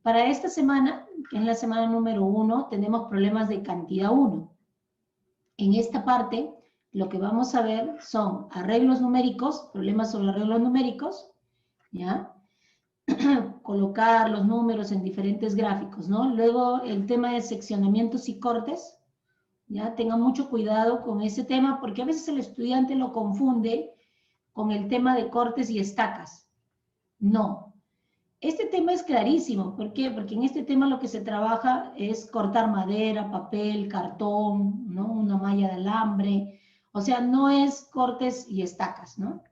Para esta semana, que es la semana número 1, tenemos problemas de cantidad 1. En esta parte, lo que vamos a ver son arreglos numéricos, problemas sobre arreglos numéricos, ¿ya? Colocar los números en diferentes gráficos, ¿no? Luego, el tema de seccionamientos y cortes, ¿ya? Tengan mucho cuidado con ese tema, porque a veces el estudiante lo confunde con el tema de cortes y estacas. No. Este tema es clarísimo. ¿Por qué? Porque en este tema lo que se trabaja es cortar madera, papel, cartón, ¿no? Una malla de alambre. O sea, no es cortes y estacas, ¿no?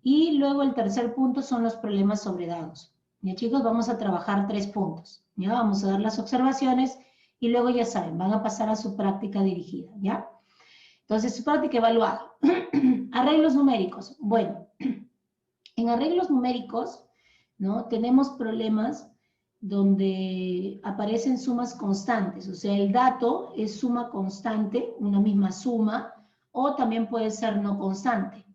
Y luego el tercer punto son los problemas sobre dados. Ya, chicos, vamos a trabajar 3 puntos. Ya, vamos a dar las observaciones y luego ya saben, van a pasar a su práctica dirigida, ¿ya? Entonces, su práctica evaluada. Arreglos numéricos. Bueno, en arreglos numéricos, ¿no? Tenemos problemas donde aparecen sumas constantes, o sea, el dato es suma constante, una misma suma, o también puede ser no constante,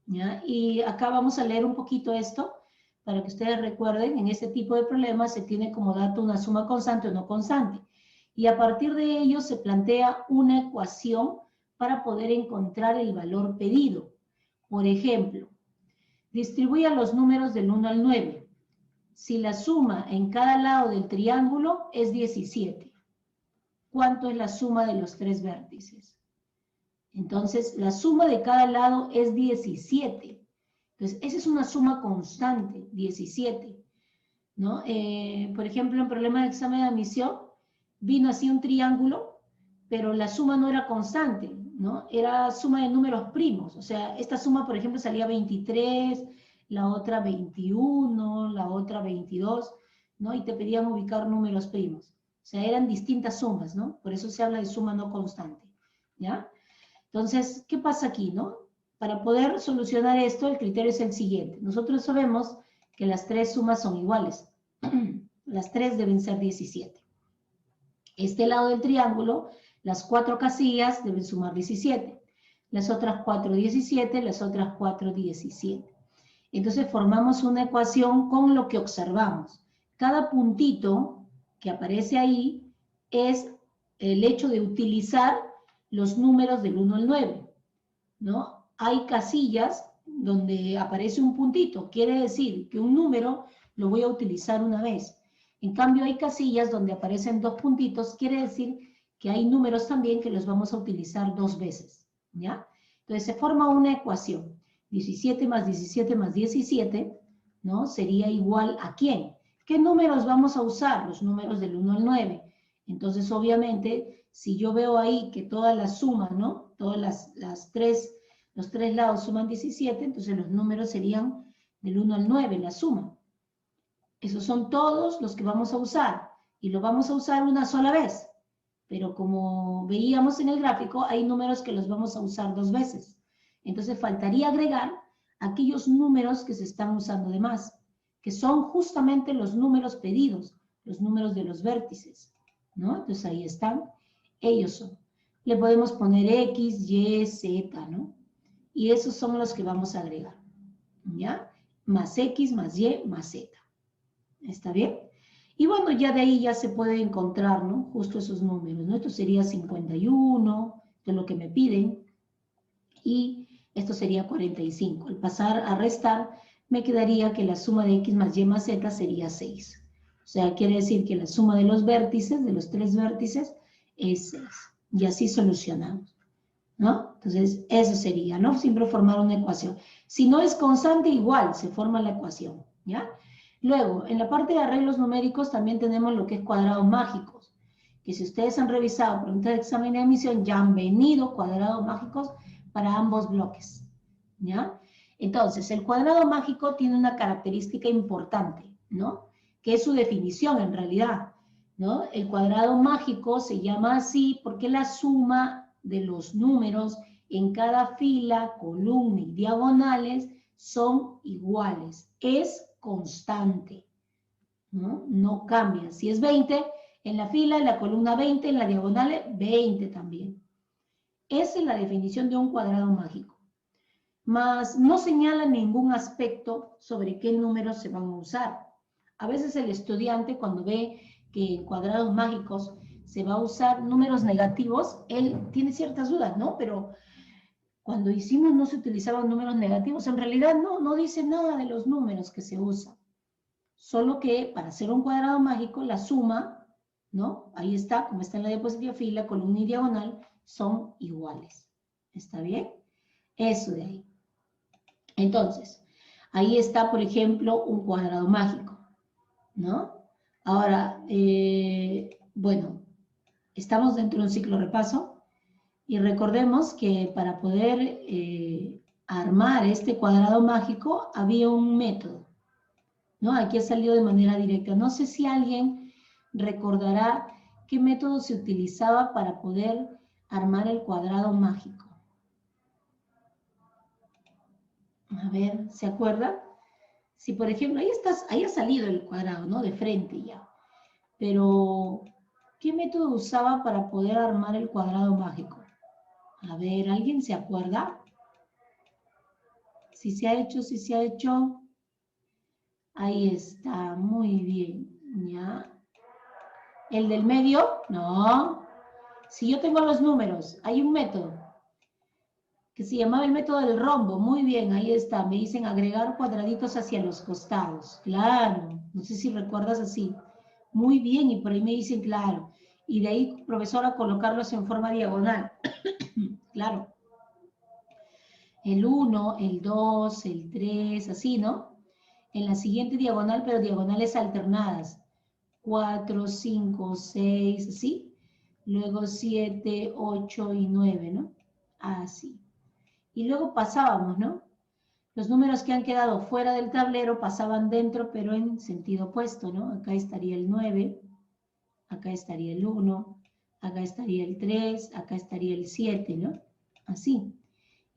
¿ya? Y acá vamos a leer un poquito esto, para que ustedes recuerden, en este tipo de problemas se tiene como dato una suma constante o no constante, y a partir de ello se plantea una ecuación para poder encontrar el valor pedido. Por ejemplo, distribuya los números del 1 al 9. Si la suma en cada lado del triángulo es 17, ¿cuánto es la suma de los 3 vértices? Entonces, la suma de cada lado es 17. Entonces, esa es una suma constante, 17, ¿no? Por ejemplo, en problema de examen de admisión, vino así un triángulo, pero la suma no era constante, ¿no? Era suma de números primos. O sea, esta suma, por ejemplo, salía 23, la otra 21, la otra 22, ¿no? Y te pedían ubicar números primos. O sea, eran distintas sumas, ¿no? Por eso se habla de suma no constante, ¿ya? Entonces, ¿qué pasa aquí, no? Para poder solucionar esto, el criterio es el siguiente. Nosotros sabemos que las 3 sumas son iguales. Las 3 deben ser 17. Este lado del triángulo, las 4 casillas deben sumar 17. Las otras 4, 17, las otras 4, 17. Entonces formamos una ecuación con lo que observamos. Cada puntito que aparece ahí es el hecho de utilizar los números del 1 al 9, ¿no? Hay casillas donde aparece un puntito, quiere decir que un número lo voy a utilizar una vez. En cambio, hay casillas donde aparecen 2 puntitos, quiere decir que hay números también que los vamos a utilizar 2 veces, ¿ya? Entonces se forma una ecuación. 17 más 17 más 17, ¿no? Sería igual a ¿quién? ¿Qué números vamos a usar? Los números del 1 al 9. Entonces, obviamente, si yo veo ahí que toda la suma, ¿no? Todas los 3 lados suman 17, entonces los números serían del 1 al 9, la suma. Esos son todos los que vamos a usar, y lo vamos a usar una sola vez. Pero como veíamos en el gráfico, hay números que los vamos a usar 2 veces. Entonces faltaría agregar aquellos números que se están usando de más, que son justamente los números pedidos, los números de los vértices, ¿no? Entonces ahí están, ellos son. Le podemos poner X, Y, Z, ¿no? Y esos son los que vamos a agregar, ¿ya? Más X, más Y, más Z. ¿Está bien? Y bueno, ya de ahí ya se puede encontrar, ¿no? Justo esos números, ¿no? Esto sería 51, de lo que me piden, y esto sería 45. Al pasar a restar, me quedaría que la suma de X más Y más Z sería 6. O sea, quiere decir que la suma de los vértices, de los 3 vértices, es 6. Y así solucionamos, ¿no? Entonces, eso sería, ¿no? Siempre formar una ecuación. Si no es constante, igual se forma la ecuación, ¿ya? Luego, en la parte de arreglos numéricos también tenemos lo que es cuadrados mágicos, que si ustedes han revisado preguntas de examen de admisión, ya han venido cuadrados mágicos para ambos bloques, ¿ya? Entonces, el cuadrado mágico tiene una característica importante, ¿no? Que es su definición en realidad, ¿no? El cuadrado mágico se llama así porque la suma de los números en cada fila, columna y diagonales son iguales. Es constante, ¿no? No cambia. Si es 20 en la fila, en la columna 20, en la diagonal 20 también. Esa es la definición de un cuadrado mágico. Mas no señala ningún aspecto sobre qué números se van a usar. A veces el estudiante cuando ve que en cuadrados mágicos se va a usar números negativos, él tiene ciertas dudas, ¿no? Pero cuando hicimos no se utilizaban números negativos, en realidad no dice nada de los números que se usan. Solo que para hacer un cuadrado mágico, la suma, ¿no? Ahí está, como está en la diapositiva, fila, columna y diagonal, son iguales. ¿Está bien? Eso de ahí. Entonces, ahí está, por ejemplo, un cuadrado mágico, ¿no? Ahora, bueno, estamos dentro de un ciclo repaso y recordemos que para poder armar este cuadrado mágico había un método, ¿no? Aquí ha salido de manera directa. No sé si alguien recordará qué método se utilizaba para poder armar el cuadrado mágico. A ver, ¿se acuerda? Si, por ejemplo, ahí ha salido el cuadrado, ¿no? De frente ya. Pero, ¿qué método usaba para poder armar el cuadrado mágico? A ver, ¿alguien se acuerda? Si se ha hecho, si se ha hecho. Ahí está, muy bien, ¿ya? ¿El del medio? No. Si yo tengo los números, hay un método que se llamaba el método del rombo. Muy bien, ahí está. Me dicen agregar cuadraditos hacia los costados. Claro, no sé si recuerdas así. Muy bien, y por ahí me dicen claro. Y de ahí, profesora, colocarlos en forma diagonal. Claro. El 1, el 2, el 3, así, ¿no? En la siguiente diagonal, pero diagonales alternadas. 4, 5, 6, así. Luego 7, 8 y 9, ¿no? Así. Y luego pasábamos, ¿no? Los números que han quedado fuera del tablero pasaban dentro, pero en sentido opuesto, ¿no? Acá estaría el 9, acá estaría el 1, acá estaría el 3, acá estaría el 7, ¿no? Así.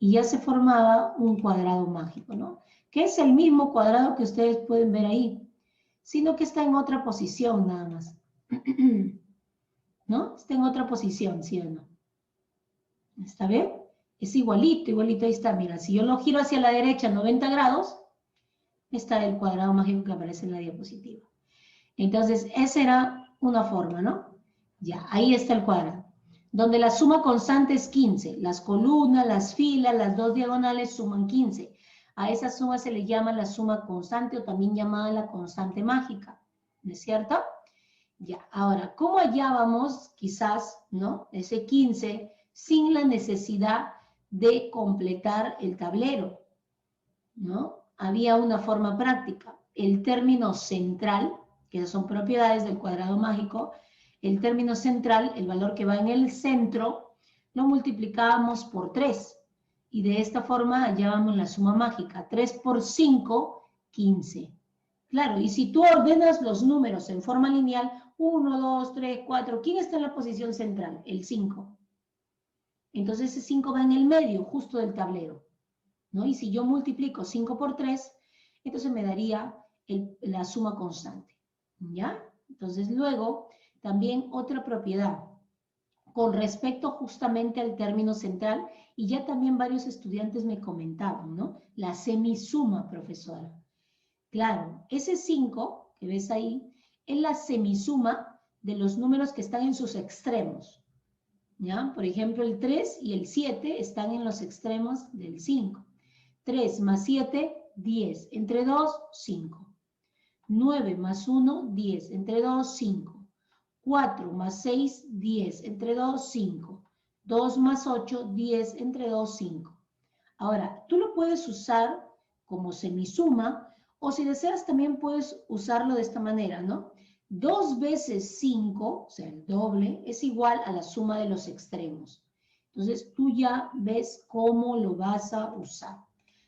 Y ya se formaba un cuadrado mágico, ¿no? Que es el mismo cuadrado que ustedes pueden ver ahí, sino que está en otra posición nada más. ¿No? Está en otra posición, ¿sí o no? ¿Está bien? Es igualito, igualito, ahí está. Mira, si yo lo giro hacia la derecha 90 grados, está el cuadrado mágico que aparece en la diapositiva. Entonces, esa era una forma, ¿no? Ya, ahí está el cuadrado. Donde la suma constante es 15. Las columnas, las filas, las dos diagonales suman 15. A esa suma se le llama la suma constante o también llamada la constante mágica. ¿No es cierto? Ya, ahora, ¿cómo hallábamos quizás, ¿no? Ese 15 sin la necesidad de completar el tablero, ¿no? Había una forma práctica. El término central, que son propiedades del cuadrado mágico, el término central, el valor que va en el centro, lo multiplicábamos por 3. Y de esta forma hallábamos la suma mágica. 3 por 5, 15. Claro, y si tú ordenas los números en forma lineal, 1, 2, 3, 4, ¿quién está en la posición central? El 5. Entonces ese 5 va en el medio, justo del tablero, ¿no? Y si yo multiplico 5 por 3, entonces me daría la suma constante, ¿ya? Entonces luego, también otra propiedad, con respecto justamente al término central, y ya también varios estudiantes me comentaban, ¿no? La semisuma, profesora. Claro, ese 5 que ves ahí es la semisuma de los números que están en sus extremos. ¿Ya? Por ejemplo, el 3 y el 7 están en los extremos del 5. 3 más 7, 10. Entre 2, 5. 9 más 1, 10. Entre 2, 5. 4 más 6, 10. Entre 2, 5. 2 más 8, 10. Entre 2, 5. Ahora, tú lo puedes usar como semisuma, o si deseas también puedes usarlo de esta manera, ¿no? 2 veces 5, o sea, el doble, es igual a la suma de los extremos. Entonces, tú ya ves cómo lo vas a usar.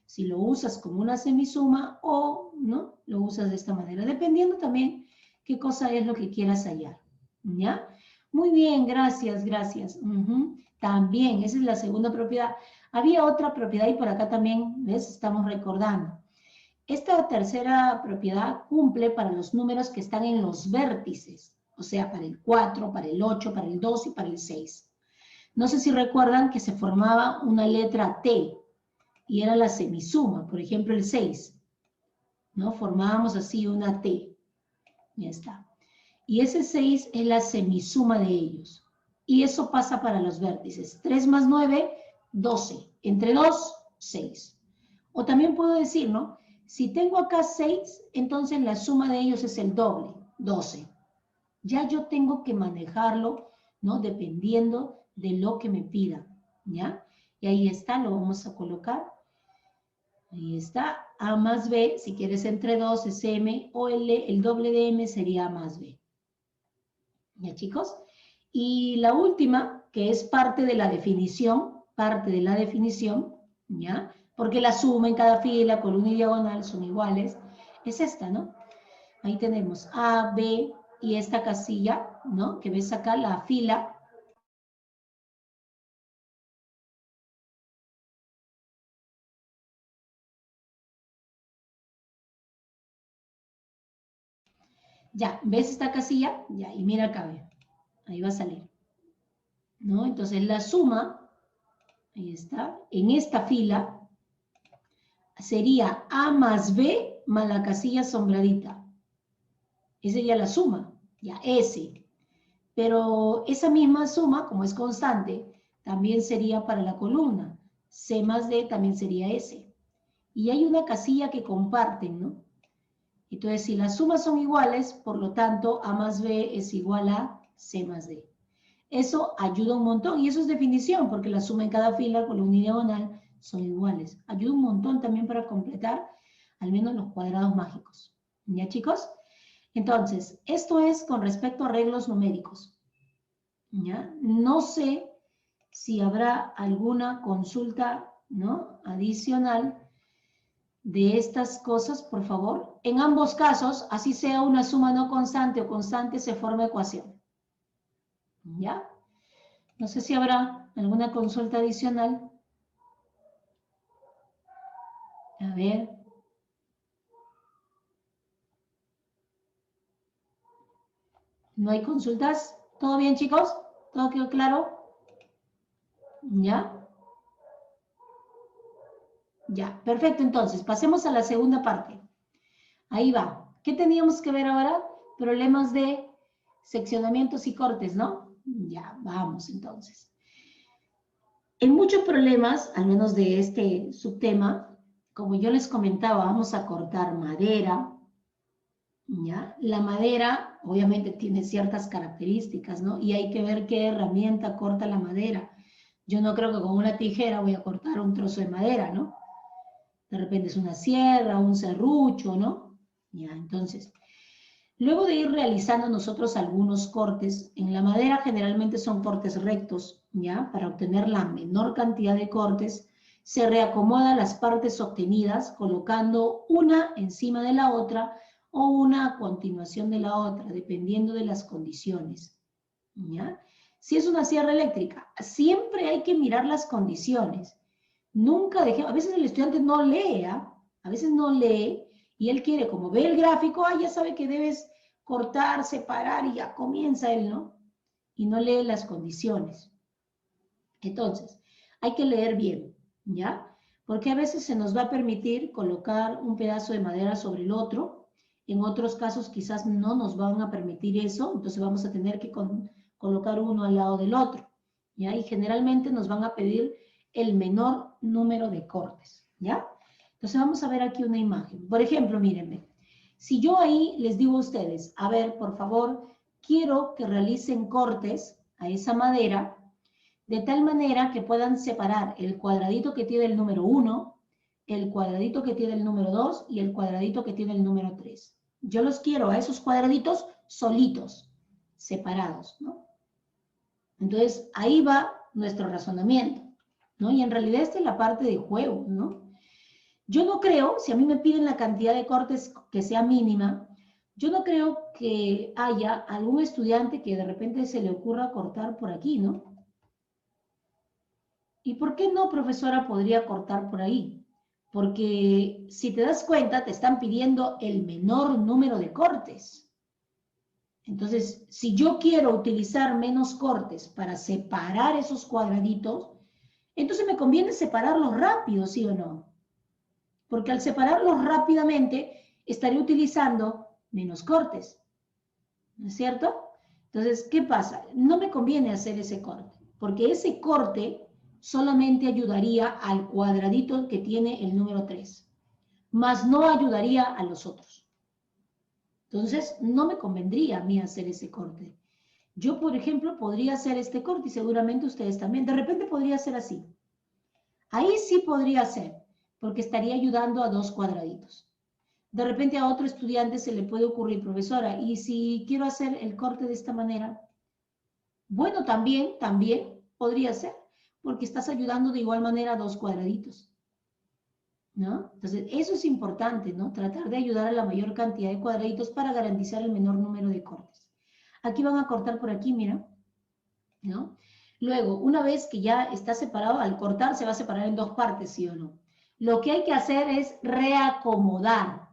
Si lo usas como una semisuma o no, lo usas de esta manera, dependiendo también qué cosa es lo que quieras hallar. ¿Ya? Muy bien, gracias, gracias. También, esa es la segunda propiedad. Había otra propiedad y por acá también, ¿ves? Estamos recordando. Esta tercera propiedad cumple para los números que están en los vértices, o sea, para el 4, para el 8, para el 2 y para el 6. No sé si recuerdan que se formaba una letra T y era la semisuma, por ejemplo, el 6, ¿no? Formábamos así una T. Ya está. Y ese 6 es la semisuma de ellos. Y eso pasa para los vértices. 3 más 9, 12. Entre 2, 6. O también puedo decir, ¿no? Si tengo acá 6, entonces la suma de ellos es el doble, 12. Ya yo tengo que manejarlo, ¿no? Dependiendo de lo que me pida, ¿ya? Y ahí está, lo vamos a colocar. Ahí está, A más B, si quieres entre 2 es M, o el doble de M sería A más B. ¿Ya, chicos? Y la última, que es parte de la definición, ¿ya? Porque la suma en cada fila, columna y diagonal son iguales, es esta, ¿no? Ahí tenemos A, B y esta casilla, ¿no? Que ves acá, la fila. Ya, ¿ves esta casilla? Ya, y mira acá, ve. Ahí va a salir, ¿no? Entonces la suma, ahí está, en esta fila sería A más B más la casilla sombradita. Esa sería la suma, ya, S. Pero esa misma suma, como es constante, también sería para la columna. C más D también sería S. Y hay una casilla que comparten, ¿no? Entonces, si las sumas son iguales, por lo tanto, A más B es igual a C más D. Eso ayuda un montón, y eso es definición, porque la suma en cada fila, columna y diagonal, son iguales. Ayuda un montón también para completar al menos los cuadrados mágicos. ¿Ya, chicos? Entonces, esto es con respecto a arreglos numéricos. ¿Ya? No sé si habrá alguna consulta, ¿no? Adicional de estas cosas, por favor. En ambos casos, así sea una suma no constante o constante, se forma ecuación. ¿Ya? No sé si habrá alguna consulta adicional. A ver. ¿No hay consultas? ¿Todo bien, chicos? ¿Todo quedó claro? ¿Ya? Ya, perfecto. Entonces, pasemos a la segunda parte. Ahí va. ¿Qué teníamos que ver ahora? Problemas de seccionamientos y cortes, ¿no? Ya, vamos entonces. En muchos problemas, al menos de este subtema, como yo les comentaba, vamos a cortar madera, ¿ya? La madera, obviamente, tiene ciertas características, ¿no? Y hay que ver qué herramienta corta la madera. Yo no creo que con una tijera voy a cortar un trozo de madera, ¿no? De repente es una sierra, un serrucho, ¿no? Ya, entonces, luego de ir realizando nosotros algunos cortes, en la madera generalmente son cortes rectos, ¿ya? Para obtener la menor cantidad de cortes, se reacomodan las partes obtenidas colocando una encima de la otra o una a continuación de la otra, dependiendo de las condiciones, ¿ya? Si es una sierra eléctrica, siempre hay que mirar las condiciones. Nunca dejemos, a veces el estudiante no lee, ¿ah? A veces no lee y él quiere, como ve el gráfico, ya sabe que debes cortar, separar y ya comienza él, ¿no? Y no lee las condiciones. Entonces, hay que leer bien, ¿ya? Porque a veces se nos va a permitir colocar un pedazo de madera sobre el otro, en otros casos quizás no nos van a permitir eso, entonces vamos a tener que colocar uno al lado del otro, ¿ya? Y generalmente nos van a pedir el menor número de cortes, ¿ya? Entonces vamos a ver aquí una imagen. Por ejemplo, mírenme, si yo ahí les digo a ustedes, a ver, por favor, quiero que realicen cortes a esa madera de tal manera que puedan separar el cuadradito que tiene el número 1, el cuadradito que tiene el número 2 y el cuadradito que tiene el número 3. Yo los quiero a esos cuadraditos solitos, separados, ¿no? Entonces, ahí va nuestro razonamiento, ¿no? Y en realidad esta es la parte de juego, ¿no? Yo no creo, si a mí me piden la cantidad de cortes que sea mínima, yo no creo que haya algún estudiante que de repente se le ocurra cortar por aquí, ¿no? ¿Y por qué no, profesora, podría cortar por ahí? Porque si te das cuenta, te están pidiendo el menor número de cortes. Entonces, si yo quiero utilizar menos cortes para separar esos cuadraditos, entonces me conviene separarlos rápido, ¿sí o no? Porque al separarlos rápidamente, estaré utilizando menos cortes. ¿no es cierto? Entonces, ¿qué pasa? No me conviene hacer ese corte, porque ese corte solamente ayudaría al cuadradito que tiene el número 3, más no ayudaría a los otros. Entonces, no me convendría a mí hacer ese corte. Yo, por ejemplo, podría hacer este corte y seguramente ustedes también. De repente podría ser así. Ahí sí podría ser, porque estaría ayudando a 2 cuadraditos. De repente a otro estudiante se le puede ocurrir, profesora, ¿y si quiero hacer el corte de esta manera? Bueno, también podría ser, porque estás ayudando de igual manera a 2 cuadraditos, ¿no? Entonces, eso es importante, ¿no? Tratar de ayudar a la mayor cantidad de cuadraditos para garantizar el menor número de cortes. Aquí van a cortar por aquí, mira, ¿no? Luego, una vez que ya está separado, al cortar se va a separar en 2 partes, ¿sí o no? Lo que hay que hacer es reacomodar.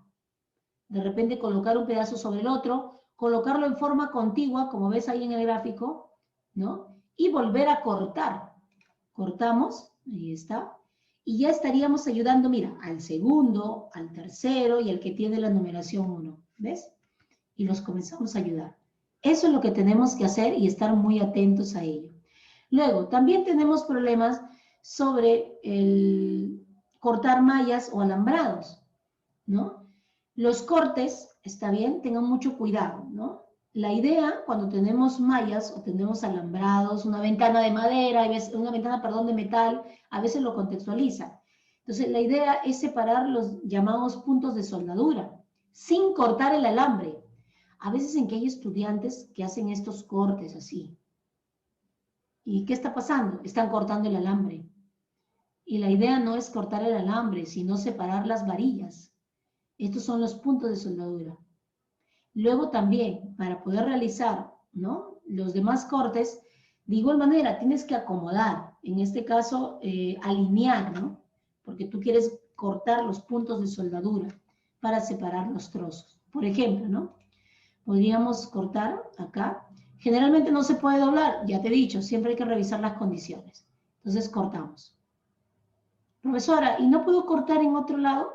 De repente colocar un pedazo sobre el otro, colocarlo en forma contigua, como ves ahí en el gráfico, ¿no? Y volver a cortar. Cortamos, ahí está. Y ya estaríamos ayudando, mira, al segundo, al tercero y al que tiene la numeración 1, ¿ves? Y los comenzamos a ayudar. Eso es lo que tenemos que hacer y estar muy atentos a ello. Luego, también tenemos problemas sobre el cortar mallas o alambrados, ¿no? Los cortes, está bien, tengan mucho cuidado, ¿no? La idea, cuando tenemos mallas o tenemos alambrados, una ventana de madera, una ventana, perdón, de metal, a veces lo contextualiza. Entonces, la idea es separar los llamados puntos de soldadura, sin cortar el alambre. A veces en que hay estudiantes que hacen estos cortes así. ¿Y qué está pasando? Están cortando el alambre. Y la idea no es cortar el alambre, sino separar las varillas. Estos son los puntos de soldadura. Luego también, para poder realizar, ¿no?, los demás cortes, de igual manera tienes que acomodar, en este caso alinear, ¿no? Porque tú quieres cortar los puntos de soldadura para separar los trozos. Por ejemplo, ¿no? Podríamos cortar acá. Generalmente no se puede doblar, ya te he dicho, siempre hay que revisar las condiciones. Entonces cortamos. Profesora, ¿y no puedo cortar en otro lado?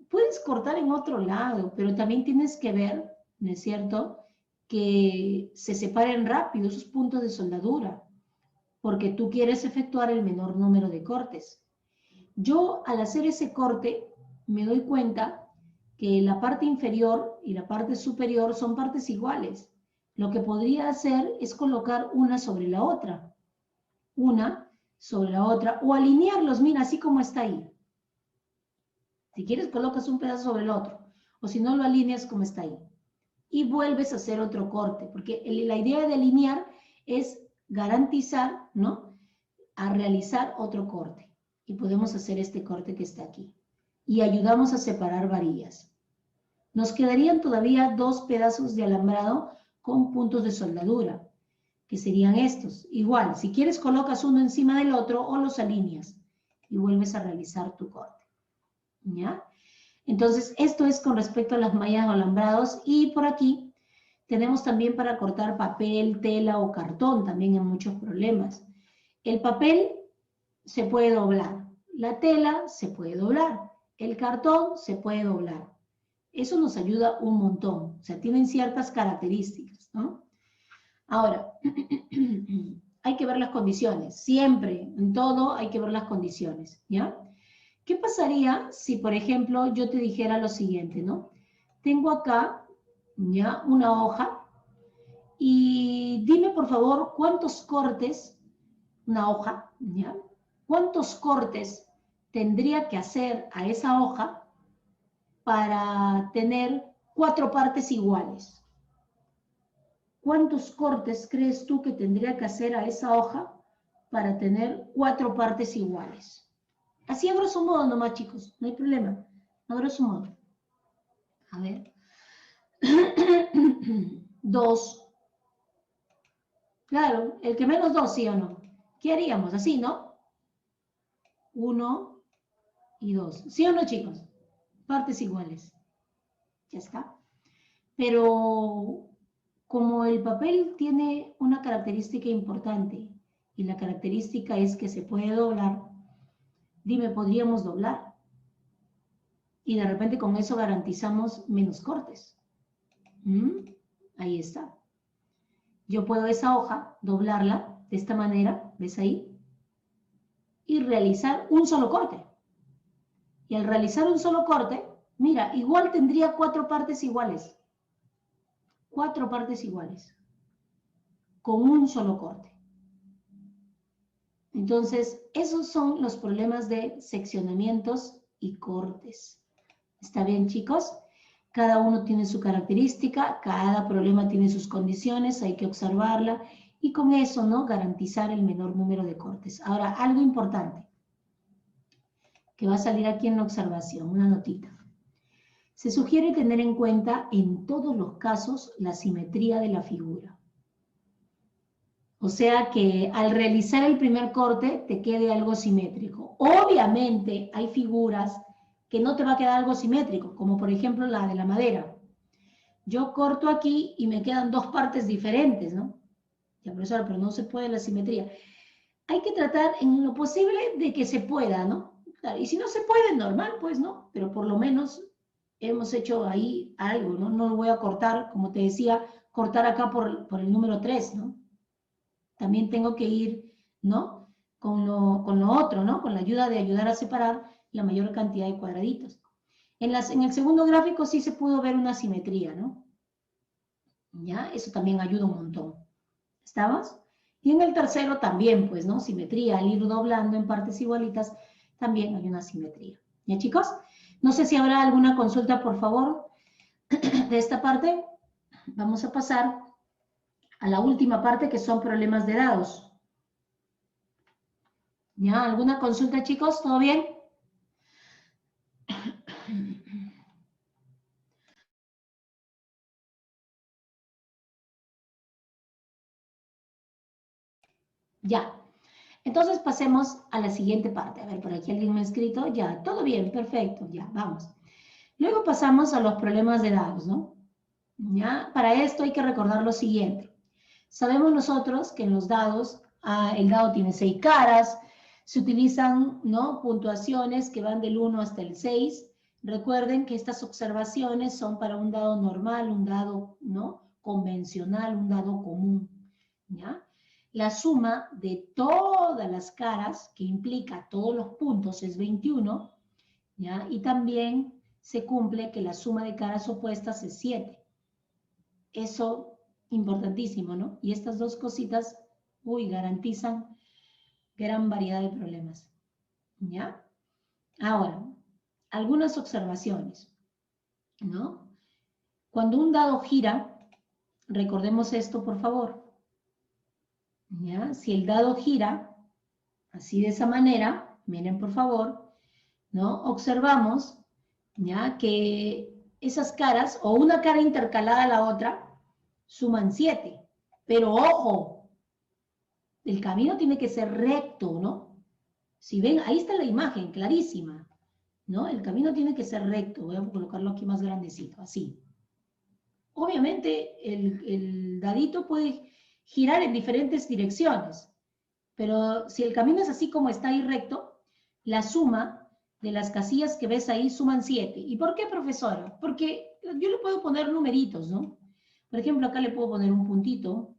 Puedes cortar en otro lado, pero también tienes que ver, ¿no es cierto?, que se separen rápido esos puntos de soldadura, porque tú quieres efectuar el menor número de cortes. Yo, al hacer ese corte, me doy cuenta que la parte inferior y la parte superior son partes iguales. Lo que podría hacer es colocar una sobre la otra, o alinearlos, mira, así como está ahí. Si quieres, colocas un pedazo sobre el otro, o si no, lo alineas como está ahí. Y vuelves a hacer otro corte, porque la idea de alinear es garantizar, ¿no?, a realizar otro corte. Y podemos hacer este corte que está aquí. Y ayudamos a separar varillas. Nos quedarían todavía 2 pedazos de alambrado con puntos de soldadura, que serían estos. Igual, si quieres, colocas uno encima del otro o los alineas y vuelves a realizar tu corte. ¿Ya? Entonces, esto es con respecto a las mallas o alambrados. Y por aquí tenemos también para cortar papel, tela o cartón, también en muchos problemas. El papel se puede doblar, la tela se puede doblar, el cartón se puede doblar. Eso nos ayuda un montón, o sea, tienen ciertas características, ¿no? Ahora, hay que ver las condiciones, siempre, en todo hay que ver las condiciones, ¿ya? ¿Qué pasaría si, por ejemplo, yo te dijera lo siguiente, ¿no? Tengo acá, ¿ya?, una hoja y dime, por favor, cuántos cortes, una hoja, ¿ya?, cuántos cortes tendría que hacer a esa hoja para tener 4 partes iguales. ¿Cuántos cortes crees tú que tendría que hacer a esa hoja para tener 4 partes iguales? Así a grosso modo nomás, chicos, no hay problema. A grosso modo. A ver. 2. Claro, el que menos 2, ¿sí o no? ¿Qué haríamos? Así, ¿no? 1 y 2. ¿Sí o no, chicos? Partes iguales. Ya está. Pero como el papel tiene una característica importante, y la característica es que se puede doblar, dime, ¿podríamos doblar? Y de repente con eso garantizamos menos cortes. Ahí está. yo puedo esa hoja doblarla de esta manera, ¿ves ahí? Y realizar un solo corte. Y al realizar un solo corte, mira, igual tendría 4 partes iguales. 4 partes iguales. Con un solo corte. Entonces, esos son los problemas de seccionamientos y cortes. ¿Está bien, chicos? Cada uno tiene su característica, cada problema tiene sus condiciones, hay que observarla y con eso, ¿no? Garantizar el menor número de cortes. Ahora, algo importante que va a salir aquí en la observación, una notita. Se sugiere tener en cuenta en todos los casos la simetría de la figura. O sea que al realizar el primer corte te quede algo simétrico. Obviamente hay figuras que no te va a quedar algo simétrico, como por ejemplo la de la madera. Yo corto aquí y me quedan 2 partes diferentes, ¿no? Ya, profesora, pero no se puede la simetría. Hay que tratar en lo posible de que se pueda, ¿no? Claro, y si no se puede, normal, pues, ¿no? Pero por lo menos hemos hecho ahí algo, ¿no? No lo voy a cortar, como te decía, cortar acá por el número 3, ¿no? También tengo que ir, ¿no? Con lo otro, ¿no? Con la ayuda de ayudar a separar la mayor cantidad de cuadraditos. En el segundo gráfico sí se pudo ver una simetría, ¿no? ¿Ya? Eso también ayuda un montón. ¿Estamos? Y en el tercero también, pues, ¿no? Simetría, al ir doblando en partes igualitas, también hay una simetría. ¿Ya, chicos? No sé si habrá alguna consulta, por favor, de esta parte. Vamos a pasar a la última parte, que son problemas de dados. ¿Ya? ¿Alguna consulta, chicos? ¿Todo bien? Ya. Entonces pasemos a la siguiente parte. A ver, por aquí alguien me ha escrito. Ya, todo bien, perfecto. Ya, vamos. Luego pasamos a los problemas de dados, ¿no? ¿Ya? Para esto hay que recordar lo siguiente. Sabemos nosotros que en los dados, el dado tiene 6 caras, se utilizan, ¿no? Puntuaciones que van del 1 hasta el 6. Recuerden que estas observaciones son para un dado normal, un dado, ¿no? Convencional, un dado común, ¿ya? La suma de todas las caras, que implica todos los puntos, es 21, ¿ya? Y también se cumple que la suma de caras opuestas es 7. Eso, importantísimo, ¿no? Y estas dos cositas, uy, garantizan gran variedad de problemas, ¿ya? Ahora, algunas observaciones, ¿no? Cuando un dado gira, recordemos esto, por favor, ¿ya? Si el dado gira, así de esa manera, miren, por favor, ¿no? Observamos, ¿ya? Que esas caras, o una cara intercalada a la otra, suman 7. Pero ojo, el camino tiene que ser recto, ¿no? Si ven, ahí está la imagen, clarísima, ¿no? El camino tiene que ser recto. Voy a colocarlo aquí más grandecito, así. Obviamente, el dadito puede girar en diferentes direcciones, pero si el camino es así como está ahí recto, la suma de las casillas que ves ahí suman 7. ¿Y por qué, profesora? Porque yo le puedo poner numeritos, ¿no? Por ejemplo, acá le puedo poner un puntito,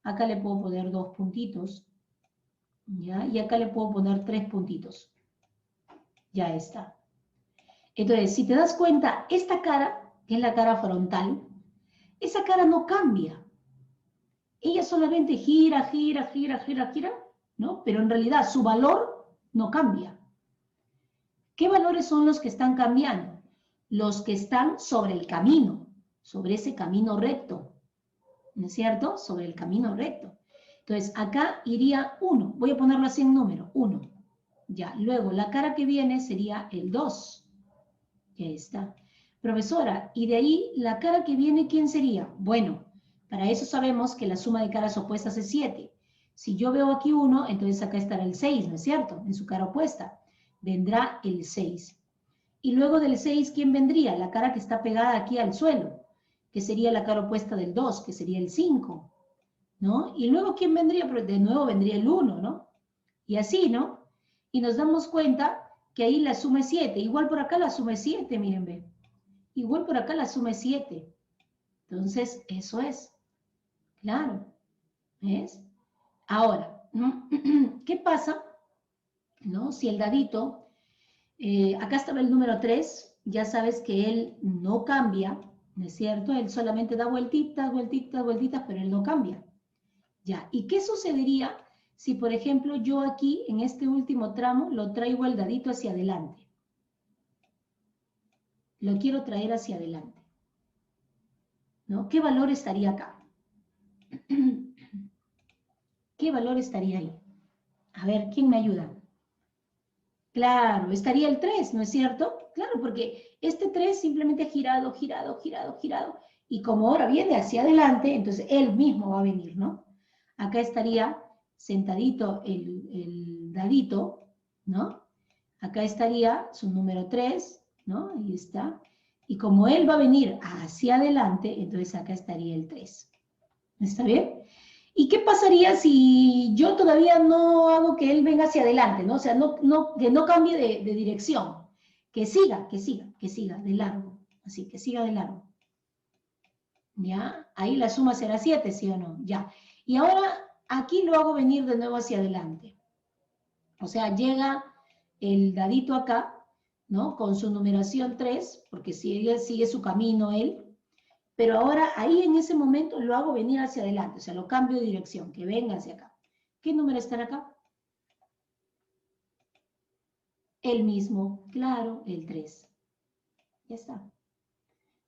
acá le puedo poner 2 puntitos, ¿ya? Y acá le puedo poner 3 puntitos. Ya está. Entonces, si te das cuenta, esta cara, que es la cara frontal, esa cara no cambia. Ella solamente gira, gira, gira, gira, gira, ¿no? Pero en realidad su valor no cambia. ¿Qué valores son los que están cambiando? Los que están sobre el camino, sobre ese camino recto, ¿no es cierto? Sobre el camino recto. Entonces, acá iría 1. Voy a ponerlo así en número, 1. Ya, luego la cara que viene sería el 2. Ya está. Profesora, y de ahí la cara que viene, ¿quién sería? Bueno, para eso sabemos que la suma de caras opuestas es 7. Si yo veo aquí 1, entonces acá estará el 6, ¿no es cierto? En su cara opuesta. Vendrá el 6. Y luego del 6, ¿quién vendría? La cara que está pegada aquí al suelo, que sería la cara opuesta del 2, que sería el 5, ¿no? Y luego, ¿quién vendría? Pero de nuevo vendría el 1, ¿no? Y así, ¿no? Y nos damos cuenta que ahí la suma es 7. Igual por acá la suma es 7, miren, ve. Igual por acá la suma es 7. Entonces, eso es. Claro. ¿Ves? Ahora, ¿no? ¿Qué pasa? ¿No? Si el dadito, acá estaba el número 3, ya sabes que él no cambia, ¿no es cierto? Él solamente da vueltitas, vueltitas, vueltitas, pero él no cambia. Ya, ¿y qué sucedería si, por ejemplo, yo aquí, en este último tramo, lo traigo el dadito hacia adelante? Lo quiero traer hacia adelante, ¿no? ¿Qué valor estaría acá? ¿Qué valor estaría ahí? A ver, ¿quién me ayuda? Claro, estaría el 3, ¿no es cierto? Claro, porque este 3 simplemente ha girado, girado, girado, girado, y como ahora viene hacia adelante, entonces él mismo va a venir, ¿no? Acá estaría sentadito el dadito, ¿no? Acá estaría su número 3, ¿no? Ahí está. Y como él va a venir hacia adelante, entonces acá estaría el 3. ¿Está bien? ¿Y qué pasaría si yo todavía no hago que él venga hacia adelante, ¿no? O sea, que no cambie de dirección, que siga, de largo, así, que siga de largo. ¿Ya? Ahí la suma será 7, ¿sí o no? Ya. Y ahora aquí lo hago venir de nuevo hacia adelante. O sea, llega el dadito acá, ¿no? Con su numeración 3, porque sigue su camino él, pero ahora ahí en ese momento lo hago venir hacia adelante, o sea, lo cambio de dirección, que venga hacia acá. ¿Qué número está acá? El mismo, claro, el 3. Ya está.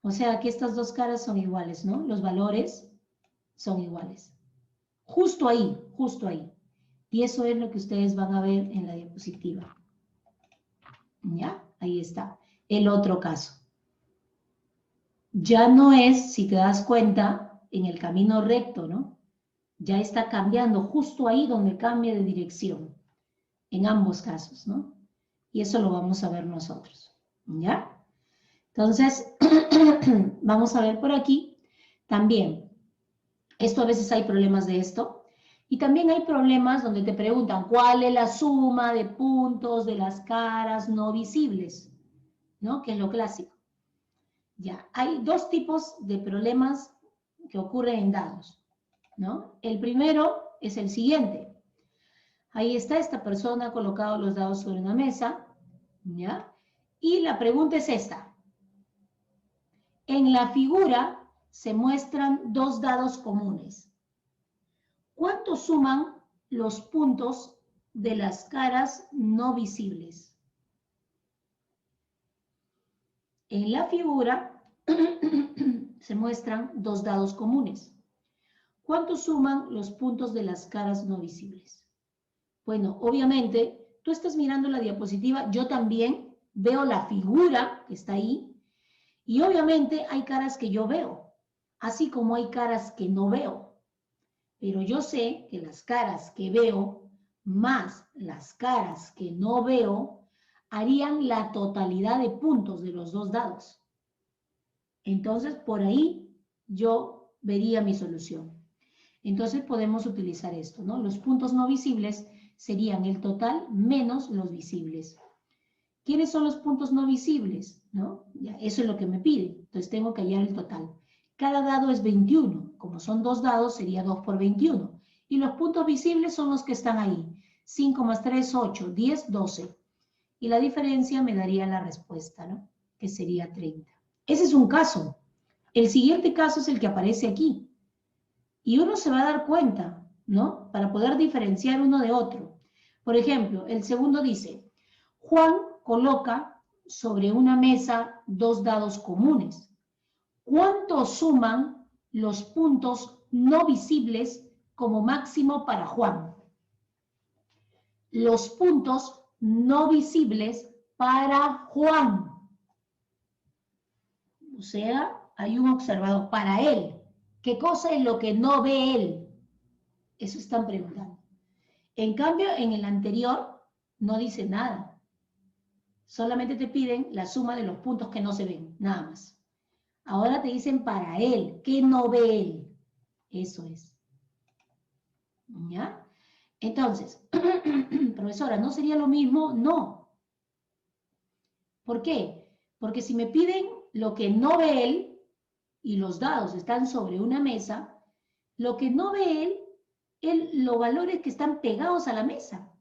O sea que estas dos caras son iguales, ¿no? Los valores son iguales. Justo ahí, justo ahí. Y eso es lo que ustedes van a ver en la diapositiva. ¿Ya? Ahí está. El otro caso. Ya no es, si te das cuenta, en el camino recto, ¿no? Ya está cambiando justo ahí donde cambia de dirección, en ambos casos, ¿no? Y eso lo vamos a ver nosotros, ¿ya? Entonces, vamos a ver por aquí también. Esto a veces hay problemas de esto. Y también hay problemas donde te preguntan cuál es la suma de puntos de las caras no visibles, ¿no? Que es lo clásico. Ya, hay dos tipos de problemas que ocurren en dados, ¿no? El primero es el siguiente. Ahí está, esta persona ha colocado los dados sobre una mesa, ¿ya? Y la pregunta es esta. En la figura se muestran dos dados comunes. ¿Cuánto suman los puntos de las caras no visibles? En la figura se muestran dos dados comunes. ¿Cuánto suman los puntos de las caras no visibles? Bueno, obviamente, tú estás mirando la diapositiva, yo también veo la figura que está ahí, y obviamente hay caras que yo veo, así como hay caras que no veo. Pero yo sé que las caras que veo más las caras que no veo harían la totalidad de puntos de los dos dados. Entonces, por ahí yo vería mi solución. Entonces, podemos utilizar esto, ¿no? Los puntos no visibles serían el total menos los visibles. ¿Quiénes son los puntos no visibles? ¿No? Ya, eso es lo que me pide. Entonces, tengo que hallar el total. Cada dado es 21. Como son dos dados, sería 2 por 21. Y los puntos visibles son los que están ahí. 5 más 3, 8, 10, 12. Y la diferencia me daría la respuesta, ¿no? Que sería 30. Ese es un caso. El siguiente caso es el que aparece aquí. Y uno se va a dar cuenta, ¿no? Para poder diferenciar uno de otro. Por ejemplo, el segundo dice, Juan coloca sobre una mesa dos dados comunes. ¿Cuánto suman los puntos no visibles como máximo para Juan? Los puntos no visibles para Juan. O sea, hay un observador para él. ¿Qué cosa es lo que no ve él? Eso están preguntando. En cambio, en el anterior no dice nada. Solamente te piden la suma de los puntos que no se ven, nada más. Ahora te dicen para él, ¿qué no ve él? Eso es. ¿Ya? Entonces, profesora, ¿no sería lo mismo? No. ¿Por qué? Porque si me piden lo que no ve él y los dados están sobre una mesa, lo que no ve él los valores que están pegados a la mesa.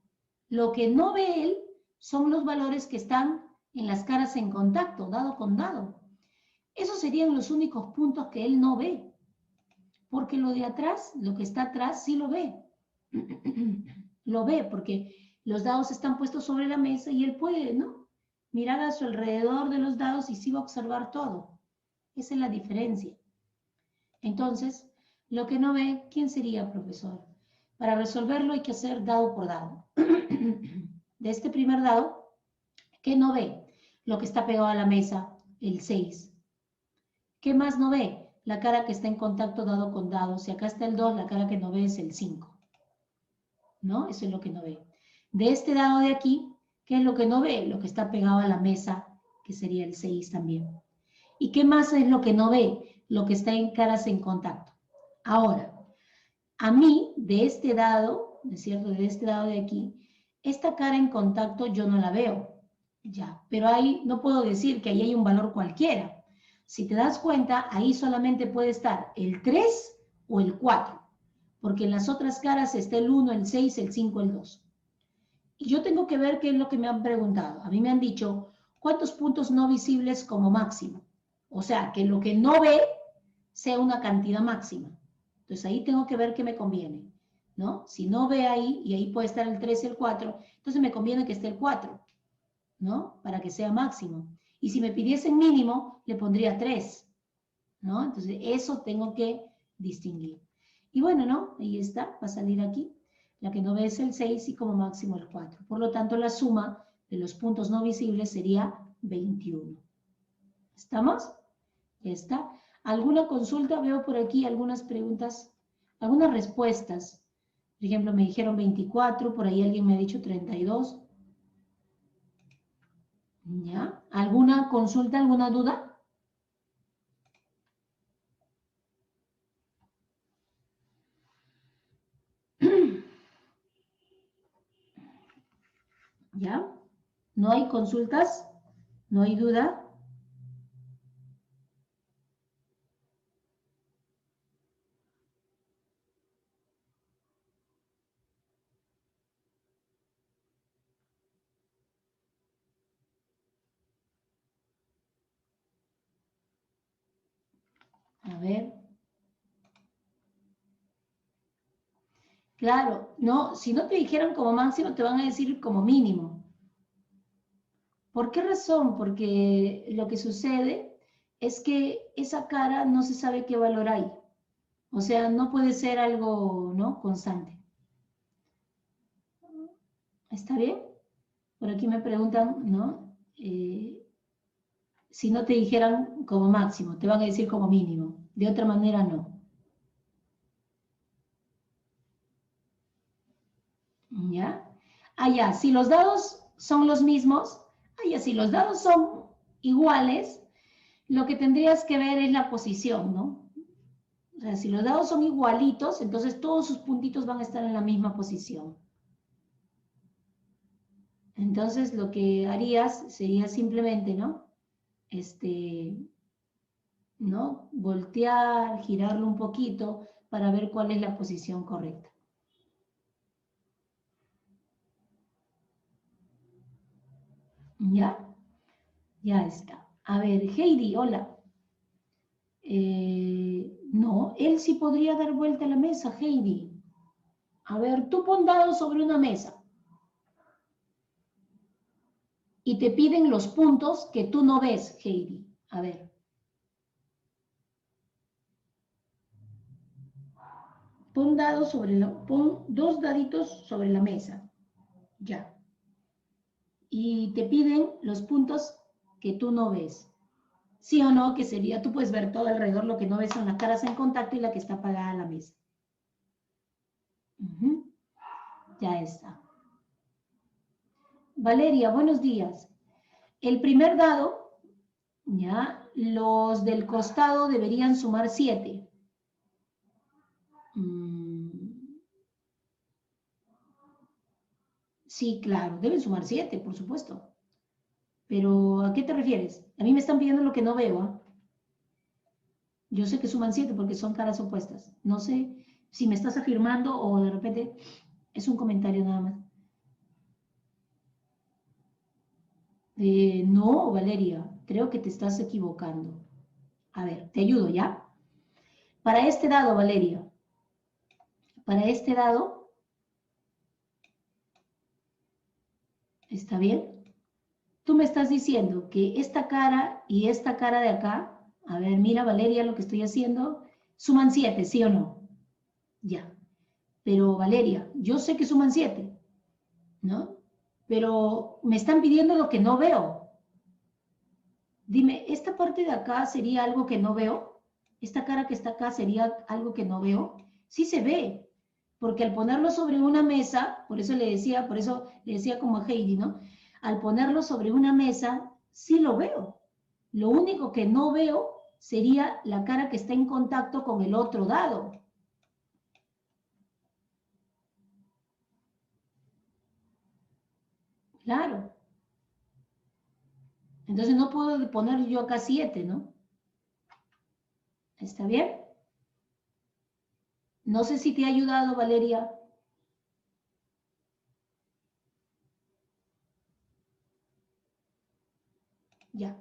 Lo que no ve él son los valores que están en las caras en contacto, dado con dado. Esos serían los únicos puntos que él no ve. Porque lo de atrás, lo que está atrás, sí lo ve. Lo ve porque los dados están puestos sobre la mesa y él puede, ¿no?, mirar a su alrededor de los dados y sí va a observar todo. Esa es la diferencia. Entonces, lo que no ve, ¿quién sería, profesor? Para resolverlo hay que hacer dado por dado. De este primer dado, ¿qué no ve? Lo que está pegado a la mesa, el 6. ¿Qué más no ve? La cara que está en contacto dado con dado. Si acá está el 2, la cara que no ve es el 5. ¿No? Eso es lo que no ve. De este dado de aquí, ¿qué es lo que no ve? Lo que está pegado a la mesa, que sería el 6 también. ¿Y qué más es lo que no ve? Lo que está en caras en contacto. Ahora, a mí, de este dado, ¿no es cierto? De este dado de aquí, esta cara en contacto yo no la veo. Ya, pero ahí no puedo decir que ahí hay un valor cualquiera. Si te das cuenta, ahí solamente puede estar el 3 o el 4, porque en las otras caras está el 1, el 6, el 5, el 2. Y yo tengo que ver qué es lo que me han preguntado. A mí me han dicho, ¿cuántos puntos no visibles como máximo? O sea, que lo que no ve sea una cantidad máxima. Entonces ahí tengo que ver qué me conviene, ¿no? Si no ve ahí, y ahí puede estar el 3 y el 4, entonces me conviene que esté el 4, ¿no? Para que sea máximo. Y si me pidiesen mínimo, le pondría 3, ¿no? Entonces eso tengo que distinguir. Y bueno, ¿no? Ahí está, va a salir aquí. La que no ve es el 6 y como máximo el 4. Por lo tanto, la suma de los puntos no visibles sería 21. ¿Estamos? Ya está. ¿Alguna consulta? Veo por aquí algunas preguntas, algunas respuestas. Por ejemplo, me dijeron 24, por ahí alguien me ha dicho 32. ¿Ya? ¿Alguna consulta, alguna duda? ¿Ya? ¿No hay consultas? ¿No hay duda? A ver. Claro, no, si no te dijeran como máximo, te van a decir como mínimo. ¿Por qué razón? Porque lo que sucede es que esa cara no se sabe qué valor hay. O sea, no puede ser algo, ¿no?, constante. ¿Está bien? Por aquí me preguntan, ¿no? Si no te dijeran como máximo, te van a decir como mínimo. De otra manera, no. ¿Ya? Ah, ya, si los dados son los mismos, ya, si los dados son iguales, lo que tendrías que ver es la posición, ¿no? O sea, si los dados son igualitos, entonces todos sus puntitos van a estar en la misma posición. Entonces lo que harías sería simplemente, ¿no? ¿No? Voltear, girarlo un poquito para ver cuál es la posición correcta. ¿Ya? Ya está. A ver, Heidi, hola. No, él sí podría dar vuelta a la mesa, Heidi. A ver, tú pon dados sobre una mesa. Y te piden los puntos que tú no ves, Heidi. A ver. Pon dos daditos sobre la mesa. Ya. Y te piden los puntos que tú no ves. ¿Sí o no? Que sería, tú puedes ver todo alrededor, lo que no ves son las caras en contacto y la que está pegada a la mesa. Ya está. Valeria, buenos días. El primer dado, ya, los del costado deberían sumar 7. Sí, claro, deben sumar 7, por supuesto. Pero, ¿a qué te refieres? A mí me están pidiendo lo que no veo, ¿eh? Yo sé que suman 7 porque son caras opuestas. No sé Si me estás afirmando o de repente es un comentario nada más. No, Valeria, creo que te estás equivocando. A ver, te ayudo, ¿ya? Para este dado, Valeria, para este dado, ¿está bien? Tú me estás diciendo que esta cara y esta cara de acá, a ver, mira, Valeria, lo que estoy haciendo, suman 7, ¿sí o no? Ya. Pero, Valeria, yo sé que suman 7, ¿no? Pero me están pidiendo lo que no veo. Dime, ¿esta parte de acá sería algo que no veo? ¿Esta cara que está acá sería algo que no veo? Sí se ve, porque al ponerlo sobre una mesa, por eso le decía como a Heidi, ¿no? Al ponerlo sobre una mesa, sí lo veo. Lo único que no veo sería la cara que está en contacto con el otro dado. Claro. Entonces no puedo poner yo acá 7, ¿no? ¿Está bien? No sé si te ha ayudado, Valeria. Ya.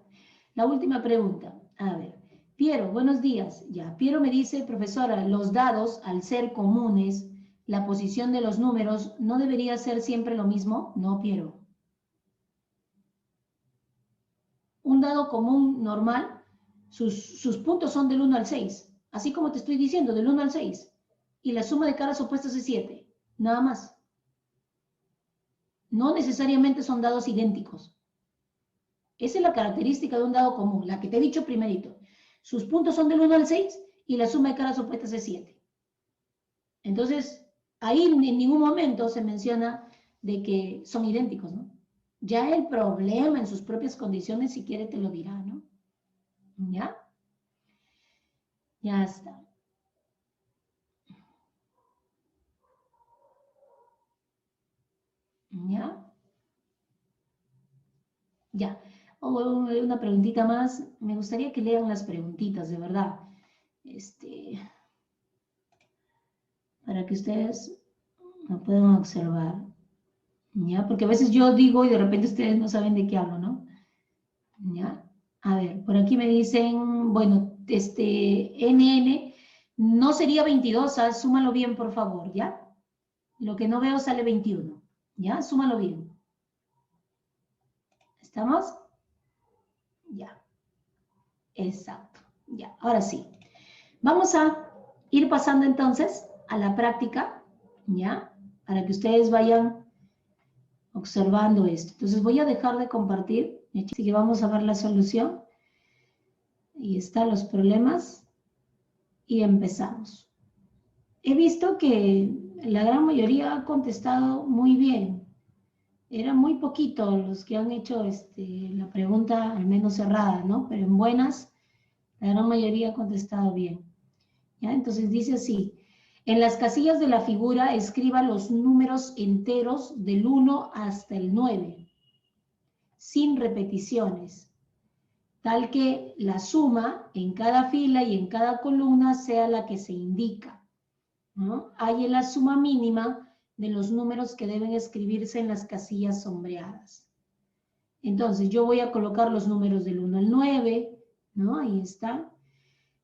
La última pregunta. A ver. Piero, buenos días. Ya. Piero me dice, profesora, los dados, al ser comunes, la posición de los números, ¿no debería ser siempre lo mismo? No, Piero. Un dado común normal, sus puntos son del 1 al 6. Así como te estoy diciendo, del 1 al 6. Y la suma de caras opuestas es 7. Nada más. No necesariamente son dados idénticos. Esa es la característica de un dado común, la que te he dicho primerito. Sus puntos son del 1 al 6 y la suma de caras opuestas es 7. Entonces, ahí en ningún momento se menciona de que son idénticos, ¿no? Ya el problema en sus propias condiciones, si quiere, te lo dirá, ¿no? ¿Ya? Ya está. ¿Ya? Ya. Una preguntita más. Me gustaría que lean las preguntitas, de verdad. Para que ustedes lo puedan observar. ¿Ya? Porque a veces yo digo y de repente ustedes no saben de qué hablo, ¿no? ¿Ya? A ver, por aquí me dicen, bueno, NN, no sería 22, ¿ah? Súmalo bien, por favor, ¿ya? Lo que no veo sale 21, ¿ya? Súmalo bien. ¿Estamos? Ya. Exacto. Ya, ahora sí. Vamos a ir pasando entonces a la práctica, ¿ya? Para que ustedes vayan observando esto. Entonces voy a dejar de compartir, así que vamos a ver la solución. Ahí están los problemas y empezamos. He visto que la gran mayoría ha contestado muy bien. Eran muy poquitos los que han hecho la pregunta al menos cerrada, ¿no? Pero en buenas, la gran mayoría ha contestado bien. ¿Ya? Entonces dice así, en las casillas de la figura escriba los números enteros del 1 hasta el 9, sin repeticiones, tal que la suma en cada fila y en cada columna sea la que se indica, ¿no? Hay la suma mínima de los números que deben escribirse en las casillas sombreadas. Entonces yo voy a colocar los números del 1 al 9, ¿no? Ahí está.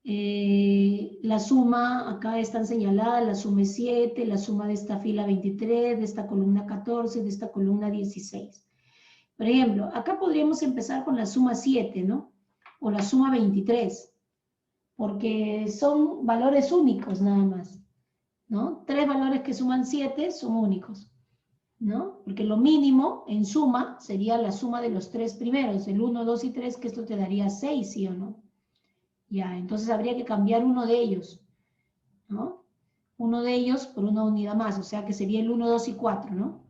La suma, acá están señaladas, la suma es 7, la suma de esta fila 23, de esta columna 14, de esta columna 16. Por ejemplo, acá podríamos empezar con la suma 7, ¿no? O la suma 23, porque son valores únicos nada más, ¿no? 3 valores que suman 7 son únicos, ¿no? Porque lo mínimo en suma sería la suma de los 3 primeros, el 1, 2 y 3, que esto te daría 6, ¿sí o no? Ya, entonces habría que cambiar uno de ellos, ¿no? Uno de ellos por una unidad más, o sea que sería el 1, 2 y 4, ¿no?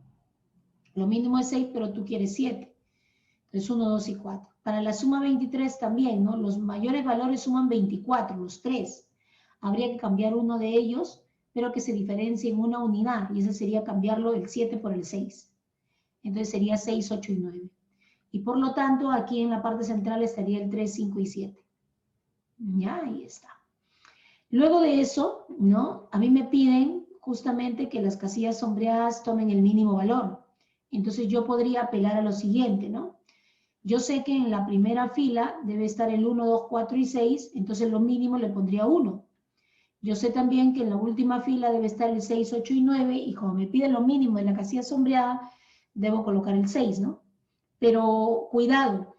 Lo mínimo es 6, pero tú quieres 7. Entonces 1, 2 y 4. Para la suma 23 también, ¿no? Los mayores valores suman 24, los 3. Habría que cambiar uno de ellos, pero que se diferencie en una unidad, y ese sería cambiarlo el 7 por el 6. Entonces sería 6, 8 y 9. Y por lo tanto, aquí en la parte central estaría el 3, 5 y 7. Ya, ahí está. Luego de eso, ¿no? A mí me piden justamente que las casillas sombreadas tomen el mínimo valor. Entonces yo podría apelar a lo siguiente, ¿no? Yo sé que en la primera fila debe estar el 1, 2, 4 y 6, entonces lo mínimo le pondría 1. Yo sé también que en la última fila debe estar el 6, 8 y 9, y como me piden lo mínimo en la casilla sombreada, debo colocar el 6, ¿no? Pero cuidado,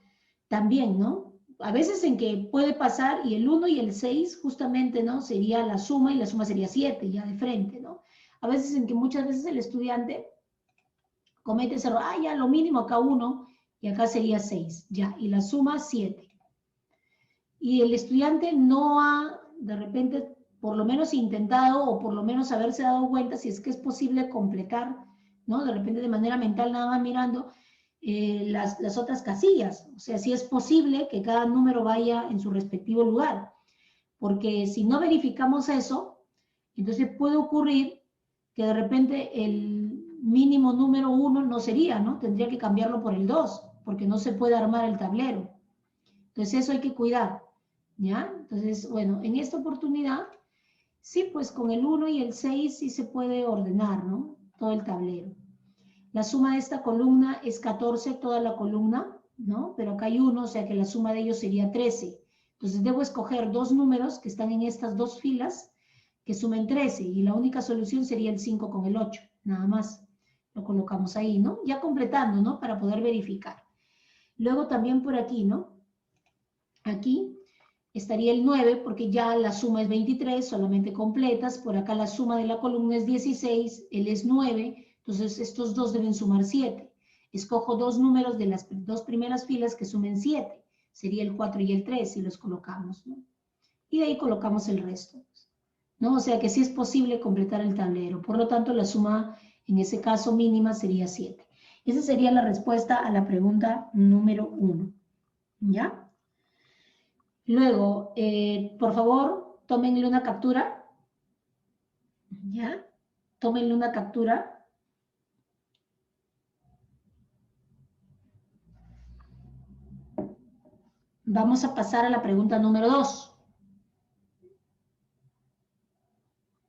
también, ¿no? A veces en que puede pasar, y el 1 y el 6 justamente, ¿no? Sería la suma, y la suma sería 7, ya de frente, ¿no? A veces en que muchas veces el estudiante comete ese error, ya lo mínimo acá 1, y acá sería 6, ya, y la suma 7. Y el estudiante no ha, de repente, por lo menos intentado, o por lo menos haberse dado cuenta si es que es posible completar, ¿no? De repente de manera mental, nada más mirando las otras casillas. O sea, si es posible que cada número vaya en su respectivo lugar. Porque si no verificamos eso, entonces puede ocurrir que de repente el mínimo número 1 no sería, ¿no? Tendría que cambiarlo por el 2, porque no se puede armar el tablero. Entonces eso hay que cuidar, ¿ya? Entonces, bueno, en esta oportunidad, sí, pues con el 1 y el 6 sí se puede ordenar, ¿no? Todo el tablero. La suma de esta columna es 14, toda la columna, ¿no? Pero acá hay 1, o sea que la suma de ellos sería 13. Entonces debo escoger dos números que están en estas dos filas que sumen 13, y la única solución sería el 5 con el 8, nada más. Lo colocamos ahí, ¿no? Ya completando, ¿no? Para poder verificar. Luego también por aquí, ¿no? Aquí estaría el 9 porque ya la suma es 23, solamente completas. Por acá la suma de la columna es 16, él es 9, entonces estos dos deben sumar 7. Escojo dos números de las dos primeras filas que sumen 7. Sería el 4 y el 3 si los colocamos, ¿no? Y de ahí colocamos el resto, ¿no? O sea que sí es posible completar el tablero. Por lo tanto, la suma en ese caso mínima sería 7. Esa sería la respuesta a la pregunta número 1. ¿Ya? Luego, por favor, tómenle una captura. ¿Ya? Tómenle una captura. Vamos a pasar a la pregunta número 2.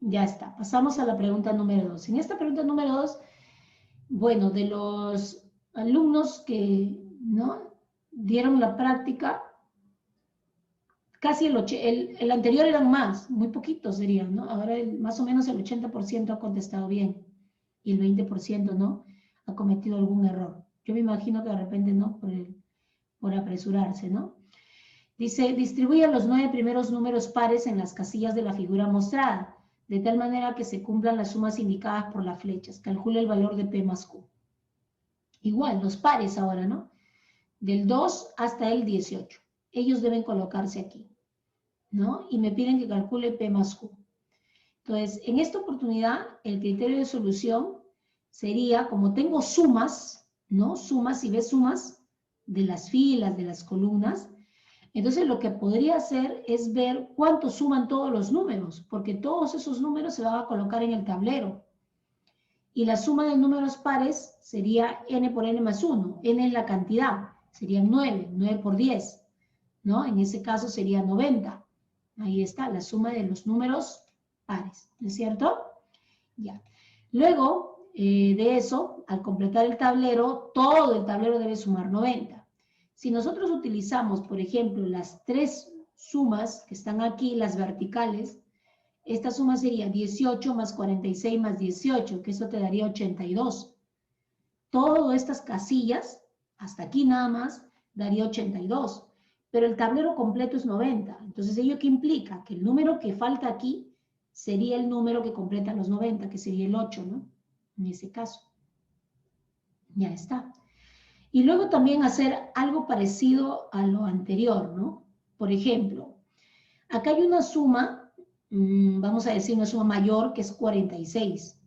Ya está, pasamos a la pregunta número 2. En esta pregunta número 2, bueno, de los alumnos que ¿no? dieron la práctica, casi el anterior eran más, muy poquitos serían, ¿no? Ahora más o menos el 80% ha contestado bien y el 20% no ha cometido algún error. Yo me imagino que de repente no, por apresurarse, ¿no? Dice, distribuye los 9 primeros números pares en las casillas de la figura mostrada, de tal manera que se cumplan las sumas indicadas por las flechas. Calcula el valor de P más Q. Igual, los pares ahora, ¿no? Del 2 hasta el 18. Ellos deben colocarse aquí, ¿no? Y me piden que calcule P más Q. Entonces, en esta oportunidad, el criterio de solución sería, como tengo sumas, ¿no? Sumas, si ves sumas de las filas, de las columnas, entonces lo que podría hacer es ver cuánto suman todos los números, porque todos esos números se van a colocar en el tablero. Y la suma de números pares sería n por n más 1. N es la cantidad, serían 9, 9 por 10, ¿no? En ese caso sería 90. Ahí está, la suma de los números pares, ¿no es cierto? Ya. Luego de eso, al completar el tablero, todo el tablero debe sumar 90. Si nosotros utilizamos, por ejemplo, las tres sumas que están aquí, las verticales, esta suma sería 18 más 46 más 18, que eso te daría 82. Todas estas casillas, hasta aquí nada más, daría 82. Pero el tablero completo es 90. Entonces, ¿ello qué implica? Que el número que falta aquí sería el número que completa los 90, que sería el 8, ¿no? En ese caso. Ya está. Y luego también hacer algo parecido a lo anterior, ¿no? Por ejemplo, acá hay una suma, vamos a decir una suma mayor, que es 46,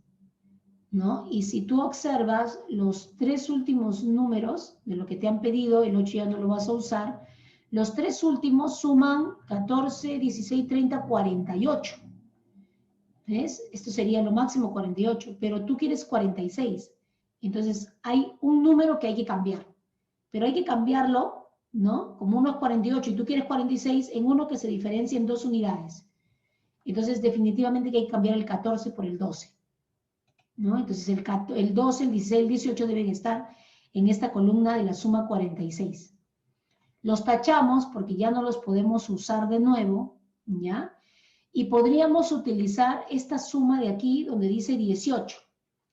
¿no? Y si tú observas los tres últimos números de lo que te han pedido, el 8 ya no lo vas a usar, los tres últimos suman 14, 16, 30, 48. ¿Ves? Esto sería lo máximo 48, pero tú quieres 46. Entonces hay un número que hay que cambiar, pero hay que cambiarlo, ¿no? Como uno es 48 y tú quieres 46, en uno que se diferencia en 2 unidades. Entonces, definitivamente que hay que cambiar el 14 por el 12, ¿no? Entonces, el 12, el 16, el 18 deben estar en esta columna de la suma 46. Los tachamos porque ya no los podemos usar de nuevo, ¿ya? Y podríamos utilizar esta suma de aquí donde dice 18.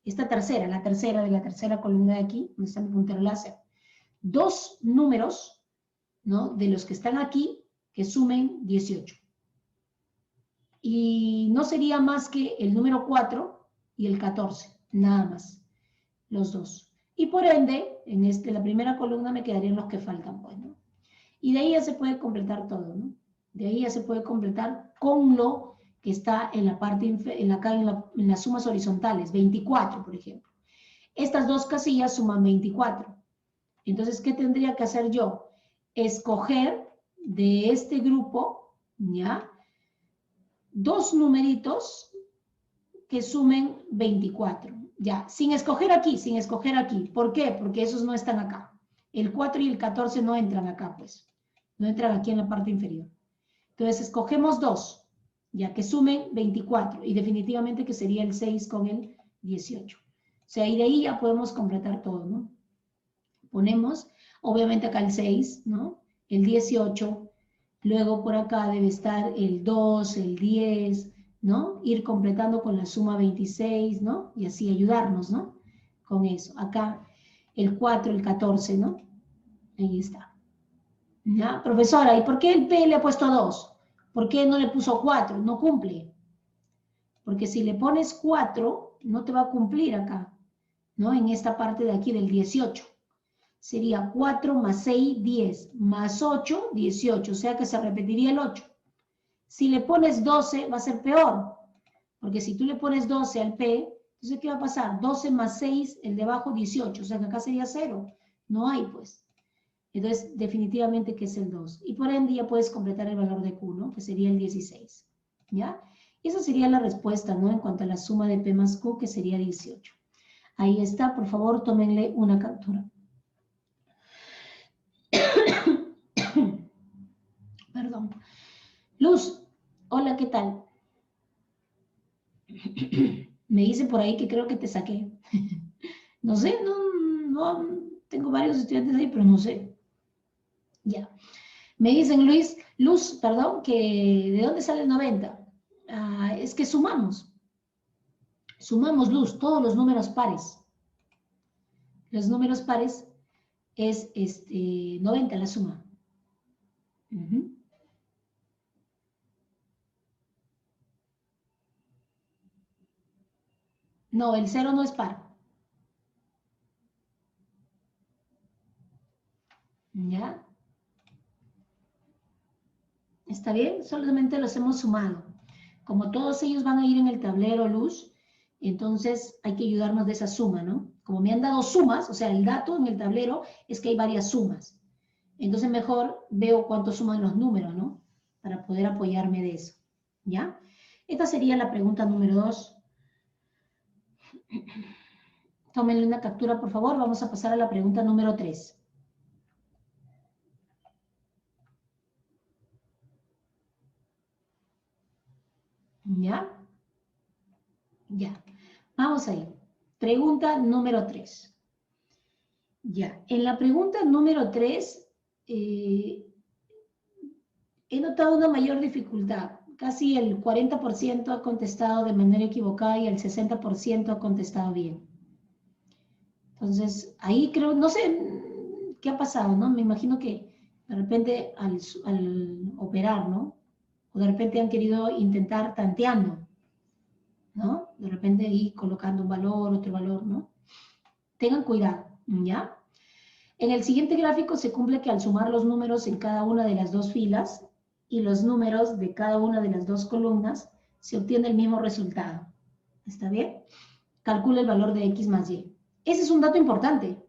Esta tercera, la tercera de la tercera columna de aquí, donde está mi puntero láser. Dos números, ¿no? De los que están aquí, que sumen 18. Y no sería más que el número 4 y el 14, nada más, los dos. Y por ende, en la primera columna me quedarían los que faltan, pues, ¿no? Y de ahí ya se puede completar todo, ¿no? De ahí ya se puede completar con lo que está en la parte, acá en las sumas horizontales, 24, por ejemplo. Estas dos casillas suman 24. Entonces, ¿qué tendría que hacer yo? Escoger de este grupo, ¿ya? Dos numeritos que sumen 24. Ya, sin escoger aquí. ¿Por qué? Porque esos no están acá. El 4 y el 14 no entran acá, pues. No entran aquí en la parte inferior. Entonces, escogemos dos, ya que sumen 24. Y definitivamente que sería el 6 con el 18. O sea, y de ahí ya podemos completar todo, ¿no? Ponemos, obviamente acá el 6, ¿no? El 18. Luego por acá debe estar el 2, el 10, ¿no? Ir completando con la suma 26, ¿no? Y así ayudarnos, ¿no? Con eso. Acá el 4, el 14, ¿no? Ahí está. ¿Ya? Profesora, ¿y por qué el P le ha puesto 2? ¿Por qué no le puso 4? No cumple. Porque si le pones 4, no te va a cumplir acá, ¿no? En esta parte de aquí del 18. Sería 4 más 6, 10, más 8, 18, o sea que se repetiría el 8. Si le pones 12, va a ser peor, porque si tú le pones 12 al P, entonces ¿qué va a pasar? 12 más 6, el de abajo 18, o sea que acá sería 0. No hay, pues. Entonces, definitivamente que es el 2. Y por ende ya puedes completar el valor de Q, ¿no? Que sería el 16. ¿Ya? Y esa sería la respuesta, ¿no? En cuanto a la suma de P más Q, que sería 18. Ahí está, por favor, tómenle una captura. Perdón. Luz, hola, ¿qué tal? Me dice por ahí que creo que te saqué. No sé, no, tengo varios estudiantes ahí, pero no sé. Ya. Me dicen, Luz, perdón, que ¿de dónde sale el 90? Es que sumamos. Sumamos, Luz, todos los números pares. Los números pares es 90 la suma. No, el 0 no es par. ¿Ya? ¿Está bien? Solamente los hemos sumado. Como todos ellos van a ir en el tablero, Luz, entonces hay que ayudarnos de esa suma, ¿no? Como me han dado sumas, o sea, el dato en el tablero es que hay varias sumas. Entonces mejor veo cuánto suman los números, ¿no? Para poder apoyarme de eso, ¿ya? Esta sería la pregunta número 2. Tómenle una captura, por favor. Vamos a pasar a la pregunta número 3. ¿Ya? Ya. Vamos a ir. Pregunta número 3. Ya. En la pregunta número 3, he notado una mayor dificultad. Casi el 40% ha contestado de manera equivocada y el 60% ha contestado bien. Entonces, ahí creo, no sé qué ha pasado, ¿no? Me imagino que de repente al operar, ¿no? O de repente han querido intentar tanteando, ¿no? De repente ahí colocando un valor, otro valor, ¿no? Tengan cuidado, ¿ya? En el siguiente gráfico se cumple que al sumar los números en cada una de las dos filas y los números de cada una de las dos columnas, se obtiene el mismo resultado. ¿Está bien? Calcula el valor de X más Y. Ese es un dato importante,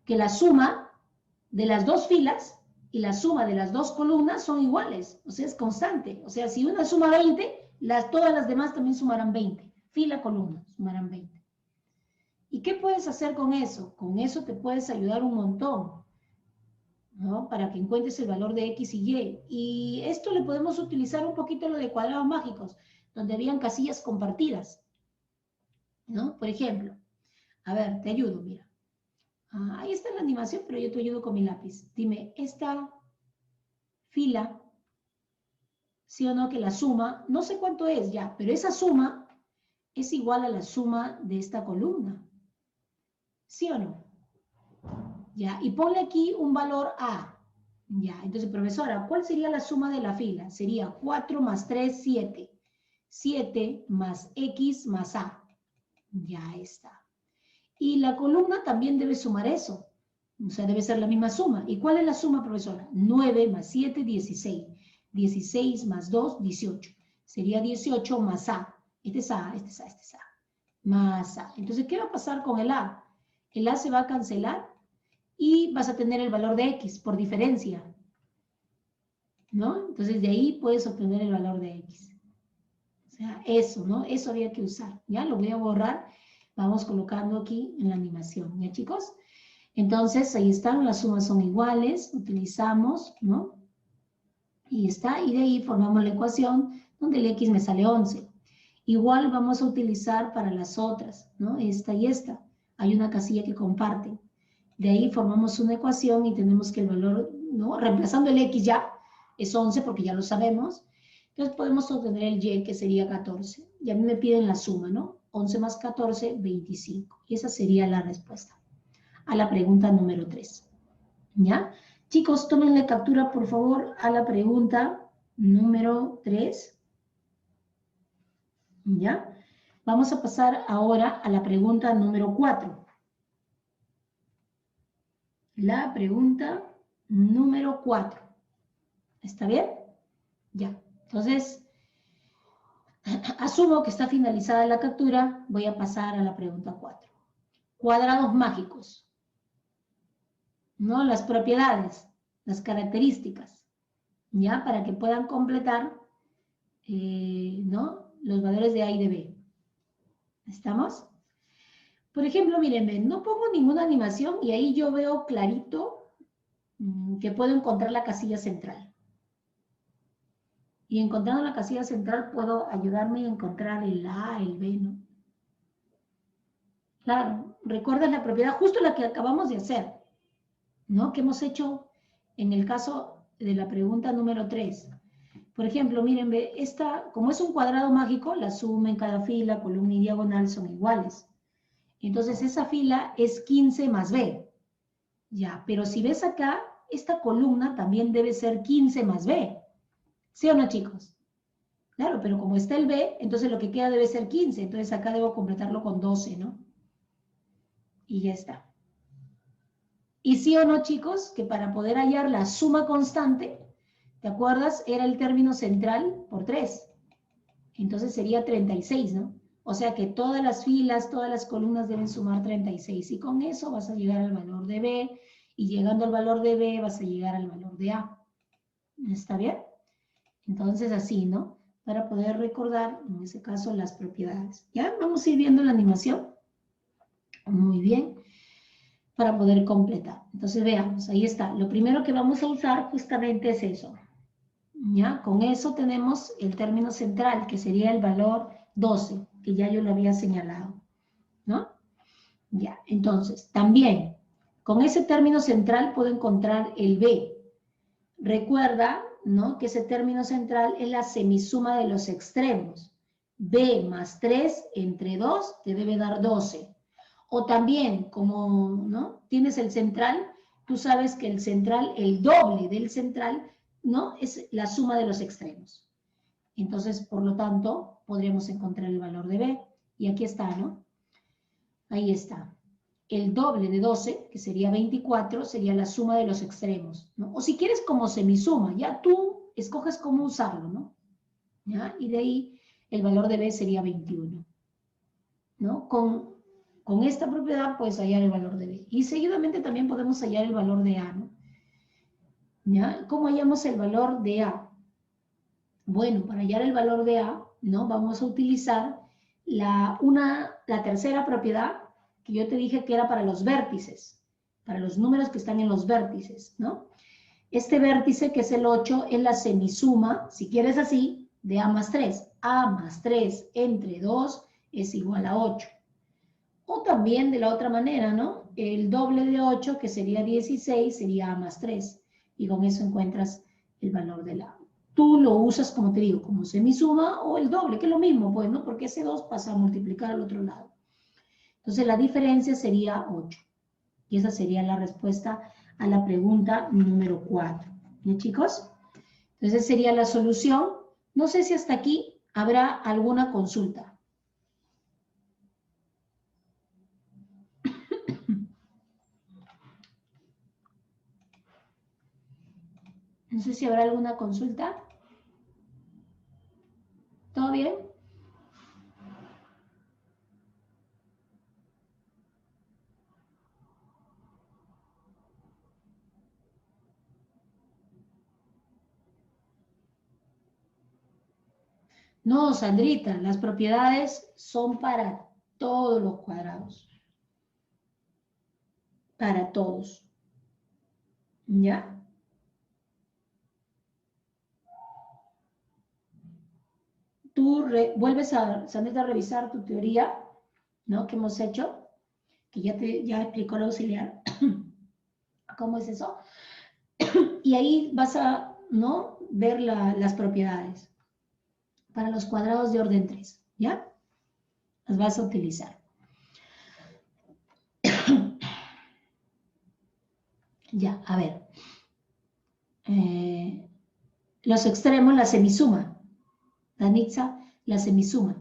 que la suma de las dos filas y la suma de las dos columnas son iguales, o sea, es constante. O sea, si una suma 20, todas las demás también sumarán 20. Fila, columna, sumarán 20. ¿Y qué puedes hacer con eso? Con eso te puedes ayudar un montón. ¿no? Para que encuentres el valor de X y Y. Y esto le podemos utilizar un poquito lo de cuadrados mágicos, donde habían casillas compartidas, ¿no? Por ejemplo, a ver, te ayudo, mira. Ahí está la animación, pero yo te ayudo con mi lápiz. Dime, esta fila, ¿sí o no? Que la suma, no sé cuánto es ya, pero esa suma es igual a la suma de esta columna. ¿Sí o no? Ya, y ponle aquí un valor A. Ya, entonces, profesora, ¿cuál sería la suma de la fila? Sería 4 más 3, 7. 7 más X más A. Ya está. Y la columna también debe sumar eso. O sea, debe ser la misma suma. ¿Y cuál es la suma, profesora? 9 más 7, 16. 16 más 2, 18. Sería 18 más A. Este es A, este es A, este es A. Más A. Entonces, ¿qué va a pasar con el A? El A se va a cancelar y vas a tener el valor de X por diferencia, ¿no? Entonces, de ahí puedes obtener el valor de X. O sea, eso, ¿no? Eso había que usar. Ya lo voy a borrar. Vamos colocando aquí en la animación, ¿ya, chicos? Entonces, ahí están, las sumas son iguales, utilizamos, ¿no? Y está, y de ahí formamos la ecuación donde el X me sale 11. Igual vamos a utilizar para las otras, ¿no? Esta y esta. Hay una casilla que comparten. De ahí formamos una ecuación y tenemos que el valor, ¿no? Reemplazando el X ya, es 11 porque ya lo sabemos. Entonces podemos obtener el Y, que sería 14. Y a mí me piden la suma, ¿no? 11 más 14, 25. Y esa sería la respuesta a la pregunta número 3. ¿Ya? Chicos, tómenle captura, por favor, a la pregunta número 3. ¿Ya? Vamos a pasar ahora a la pregunta número 4. La pregunta número 4. ¿Está bien? Ya. Entonces, asumo que está finalizada la captura. Voy a pasar a la pregunta 4. Cuadrados mágicos. ¿No? Las propiedades, las características. ¿Ya? Para que puedan completar, ¿no? Los valores de A y de B. ¿Estamos? Por ejemplo, mírenme, no pongo ninguna animación y ahí yo veo clarito que puedo encontrar la casilla central. Y encontrando la casilla central puedo ayudarme a encontrar el A, el B, ¿no? Claro, recuerdas la propiedad, justo la que acabamos de hacer, ¿no? Que hemos hecho en el caso de la pregunta número 3. Por ejemplo, miren, esta, como es un cuadrado mágico, la suma en cada fila, columna y diagonal son iguales. Entonces, esa fila es 15 más B. Ya, pero si ves acá, esta columna también debe ser 15 más B. ¿Sí o no, chicos? Claro, pero como está el B, entonces lo que queda debe ser 15. Entonces acá debo completarlo con 12, ¿no? Y ya está. Y sí o no, chicos, que para poder hallar la suma constante, ¿te acuerdas? Era el término central por 3. Entonces sería 36, ¿no? O sea que todas las filas, todas las columnas deben sumar 36. Y con eso vas a llegar al valor de B. Y llegando al valor de B vas a llegar al valor de A. ¿Está bien? Entonces así, ¿no? Para poder recordar, en ese caso, las propiedades. ¿Ya? Vamos a ir viendo la animación. Muy bien. Para poder completar. Entonces veamos, ahí está. Lo primero que vamos a usar justamente es eso. ¿Ya? Con eso tenemos el término central, que sería el valor 12, que ya yo lo había señalado. ¿No? Ya, entonces, también, con ese término central puedo encontrar el B. Recuerda, ¿no? Que ese término central es la semisuma de los extremos. B más 3 entre 2 te debe dar 12. O también, como, ¿no? Tienes el central, tú sabes que el central, el doble del central, ¿no? Es la suma de los extremos. Entonces, por lo tanto, podríamos encontrar el valor de B. Y aquí está, ¿no? Ahí está. El doble de 12, que sería 24, sería la suma de los extremos, ¿no? O si quieres como semisuma, ya tú escoges cómo usarlo, ¿no? ¿Ya? Y de ahí el valor de B sería 21, ¿no? Con esta propiedad puedes hallar el valor de B. Y seguidamente también podemos hallar el valor de A, ¿no? ¿Ya? ¿Cómo hallamos el valor de A? Bueno, para hallar el valor de A, ¿no? Vamos a utilizar la tercera propiedad que yo te dije que era para los vértices. para los números que están en los vértices, ¿no? Este vértice, que es el 8, es la semisuma, si quieres así, de A más 3. A más 3 entre 2 es igual a 8. O también de la otra manera, ¿no? El doble de 8, que sería 16, sería A más 3. Y con eso encuentras el valor del A. Tú lo usas, como te digo, como semisuma o el doble, que es lo mismo, pues, ¿no? Porque ese 2 pasa a multiplicar al otro lado. Entonces la diferencia sería 8. Y esa sería la respuesta a la pregunta número 4. ¿Bien, chicos? Entonces sería la solución. No sé si hasta aquí habrá alguna consulta. No sé si habrá alguna consulta. ¿Todo bien? No, Sandrita, las propiedades son para todos los cuadrados. Para todos. ¿Ya? Tú vuelves a, Sandrita, a revisar tu teoría, ¿no? Que hemos hecho, que ya explicó el auxiliar. ¿Cómo es eso? Y ahí vas a, ¿no? Ver las propiedades para los cuadrados de orden 3, ¿ya? Las vas a utilizar. Ya, a ver. Los extremos, la semisuma. Danitza, la semisuma.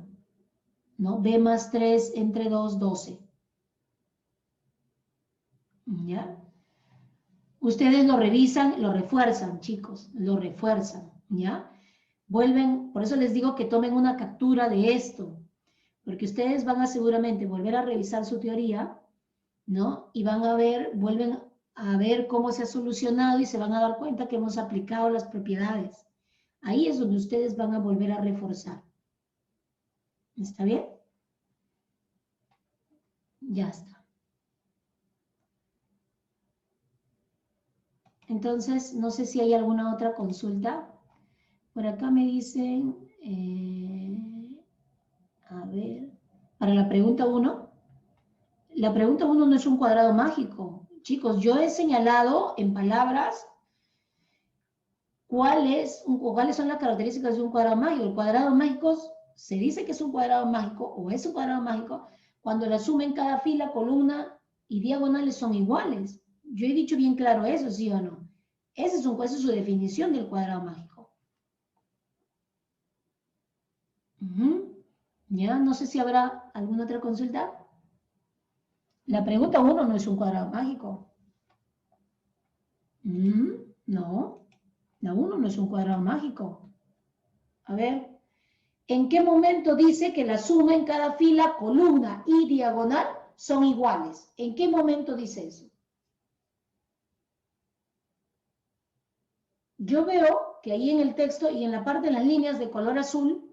¿No? B más 3 entre 2, 12. ¿Ya? Ustedes lo revisan, lo refuerzan, chicos, lo refuerzan, ¿ya? Vuelven, por eso les digo que tomen una captura de esto, porque ustedes van a seguramente volver a revisar su teoría, ¿no? Y van a ver, vuelven a ver cómo se ha solucionado y se van a dar cuenta que hemos aplicado las propiedades. Ahí es donde ustedes van a volver a reforzar. ¿Está bien? Ya está. Entonces, no sé si hay alguna otra consulta. Por acá me dicen, a ver, para la pregunta 1. La pregunta 1 no es un cuadrado mágico. Chicos, yo he señalado en palabras cuáles son las características de un cuadrado mágico. El cuadrado mágico se dice que es un cuadrado mágico o es un cuadrado mágico cuando la suma en cada fila, columna y diagonales son iguales. Yo he dicho bien claro eso, ¿sí o no? Esa es su definición del cuadrado mágico. Ya, no sé si habrá alguna otra consulta. La pregunta 1 no es un cuadrado mágico. No, la 1 no es un cuadrado mágico. A ver, ¿en qué momento dice que la suma en cada fila, columna y diagonal son iguales? ¿En qué momento dice eso? Yo veo que ahí en el texto y en la parte de las líneas de color azul,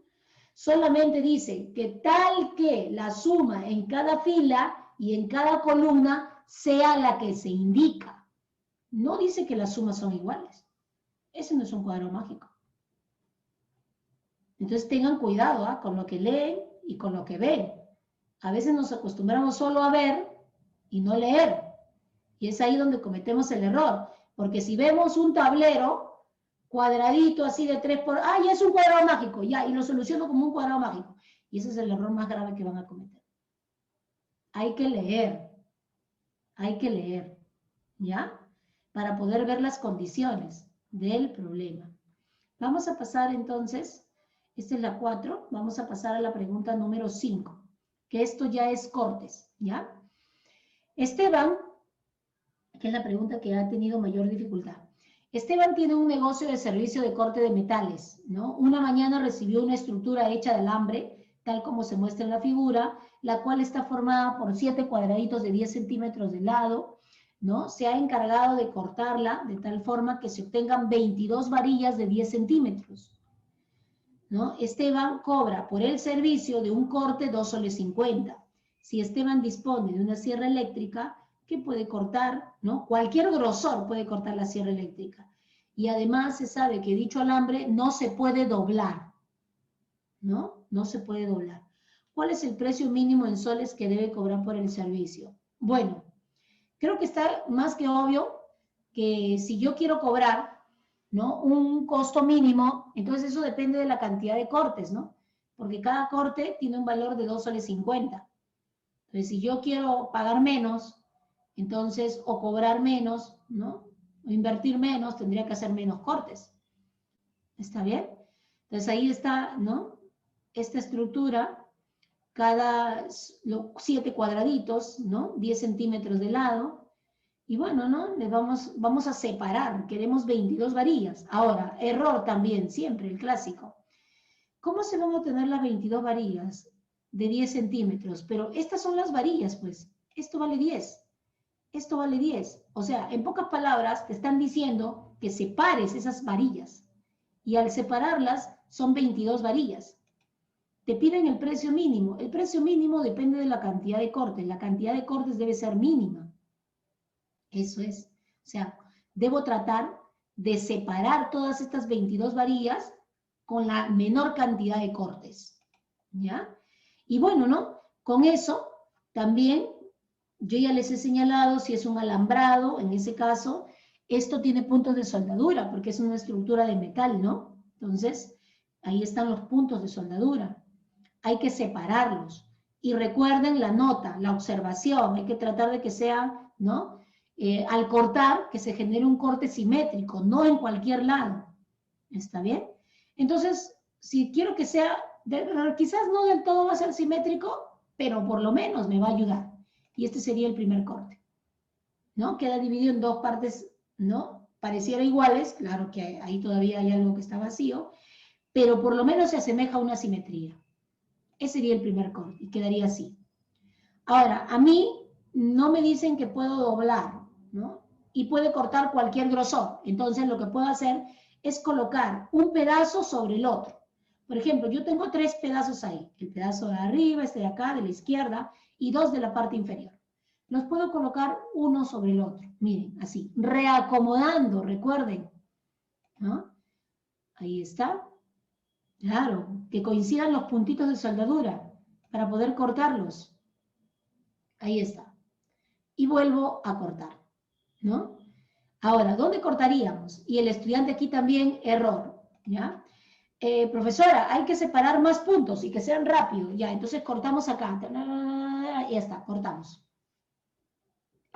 solamente dice que tal que la suma en cada fila y en cada columna sea la que se indica. No dice que las sumas son iguales. Ese no es un cuadrado mágico. Entonces tengan cuidado con lo que leen y con lo que ven. A veces nos acostumbramos solo a ver y no leer. Y es ahí donde cometemos el error. Porque si vemos un tablero cuadradito así de 3 por... ¡ay, es un cuadrado mágico! Ya, y lo soluciono como un cuadrado mágico. Y ese es el error más grave que van a cometer. Hay que leer. Hay que leer. ¿Ya? Para poder ver las condiciones del problema. Vamos a pasar entonces, esta es la 4, vamos a pasar a la pregunta número 5, que esto ya es cortes, ¿ya? Esteban, que es la pregunta que ha tenido mayor dificultad. Esteban tiene un negocio de servicio de corte de metales, ¿no? Una mañana recibió una estructura hecha de alambre, tal como se muestra en la figura, la cual está formada por 7 cuadraditos de 10 centímetros de lado, ¿no? Se ha encargado de cortarla de tal forma que se obtengan 22 varillas de 10 centímetros, ¿no? Esteban cobra por el servicio de un corte 2,50 soles. Si Esteban dispone de una sierra eléctrica, que puede cortar, ¿no? Cualquier grosor puede cortar la sierra eléctrica. Y además se sabe que dicho alambre no se puede doblar, ¿no? No se puede doblar. ¿Cuál es el precio mínimo en soles que debe cobrar por el servicio? Bueno, creo que está más que obvio que si yo quiero cobrar, ¿no?, un costo mínimo, entonces eso depende de la cantidad de cortes, ¿no? Porque cada corte tiene un valor de 2,50 soles. Entonces, si yo quiero pagar menos, entonces, o cobrar menos, ¿no?, o invertir menos, tendría que hacer menos cortes. ¿Está bien? Entonces, ahí está, ¿no?, esta estructura, cada 7 cuadraditos, ¿no?, 10 centímetros de lado. Y bueno, ¿no?, le vamos a separar, queremos 22 varillas. Ahora, error también, siempre, el clásico. ¿Cómo se van a obtener las 22 varillas de 10 centímetros? Pero estas son las varillas, pues. Esto vale 10. Esto vale 10. O sea, en pocas palabras, te están diciendo que separes esas varillas. Y al separarlas, son 22 varillas. Te piden el precio mínimo. El precio mínimo depende de la cantidad de cortes. La cantidad de cortes debe ser mínima. Eso es. O sea, debo tratar de separar todas estas 22 varillas con la menor cantidad de cortes. ¿Ya? Y bueno, ¿no? Con eso también yo ya les he señalado si es un alambrado, en ese caso, esto tiene puntos de soldadura porque es una estructura de metal, ¿no? Entonces, ahí están los puntos de soldadura. Hay que separarlos. Y recuerden la nota, la observación, hay que tratar de que sea, ¿no?, al cortar, que se genere un corte simétrico, no en cualquier lado. ¿Está bien? Entonces, si quiero que sea, quizás no del todo va a ser simétrico, pero por lo menos me va a ayudar. Y este sería el primer corte, ¿no? Queda dividido en dos partes, ¿no?, pareciera iguales, claro que ahí todavía hay algo que está vacío, pero por lo menos se asemeja a una simetría. Ese sería el primer corte y quedaría así. Ahora, a mí no me dicen que puedo doblar, ¿no?, y puede cortar cualquier grosor. Entonces, lo que puedo hacer es colocar un pedazo sobre el otro. Por ejemplo, yo tengo 3 pedazos ahí. El pedazo de arriba, este de acá, de la izquierda, y 2 de la parte inferior. Los puedo colocar uno sobre el otro. Miren, así, reacomodando, recuerden, ¿no? Ahí está. Claro, que coincidan los puntitos de soldadura para poder cortarlos. Ahí está. Y vuelvo a cortar, ¿no? Ahora, ¿dónde cortaríamos? Y el estudiante aquí también, error, ¿ya? Profesora, hay que separar más puntos y que sean rápidos. Ya, entonces cortamos acá. Ya está, cortamos.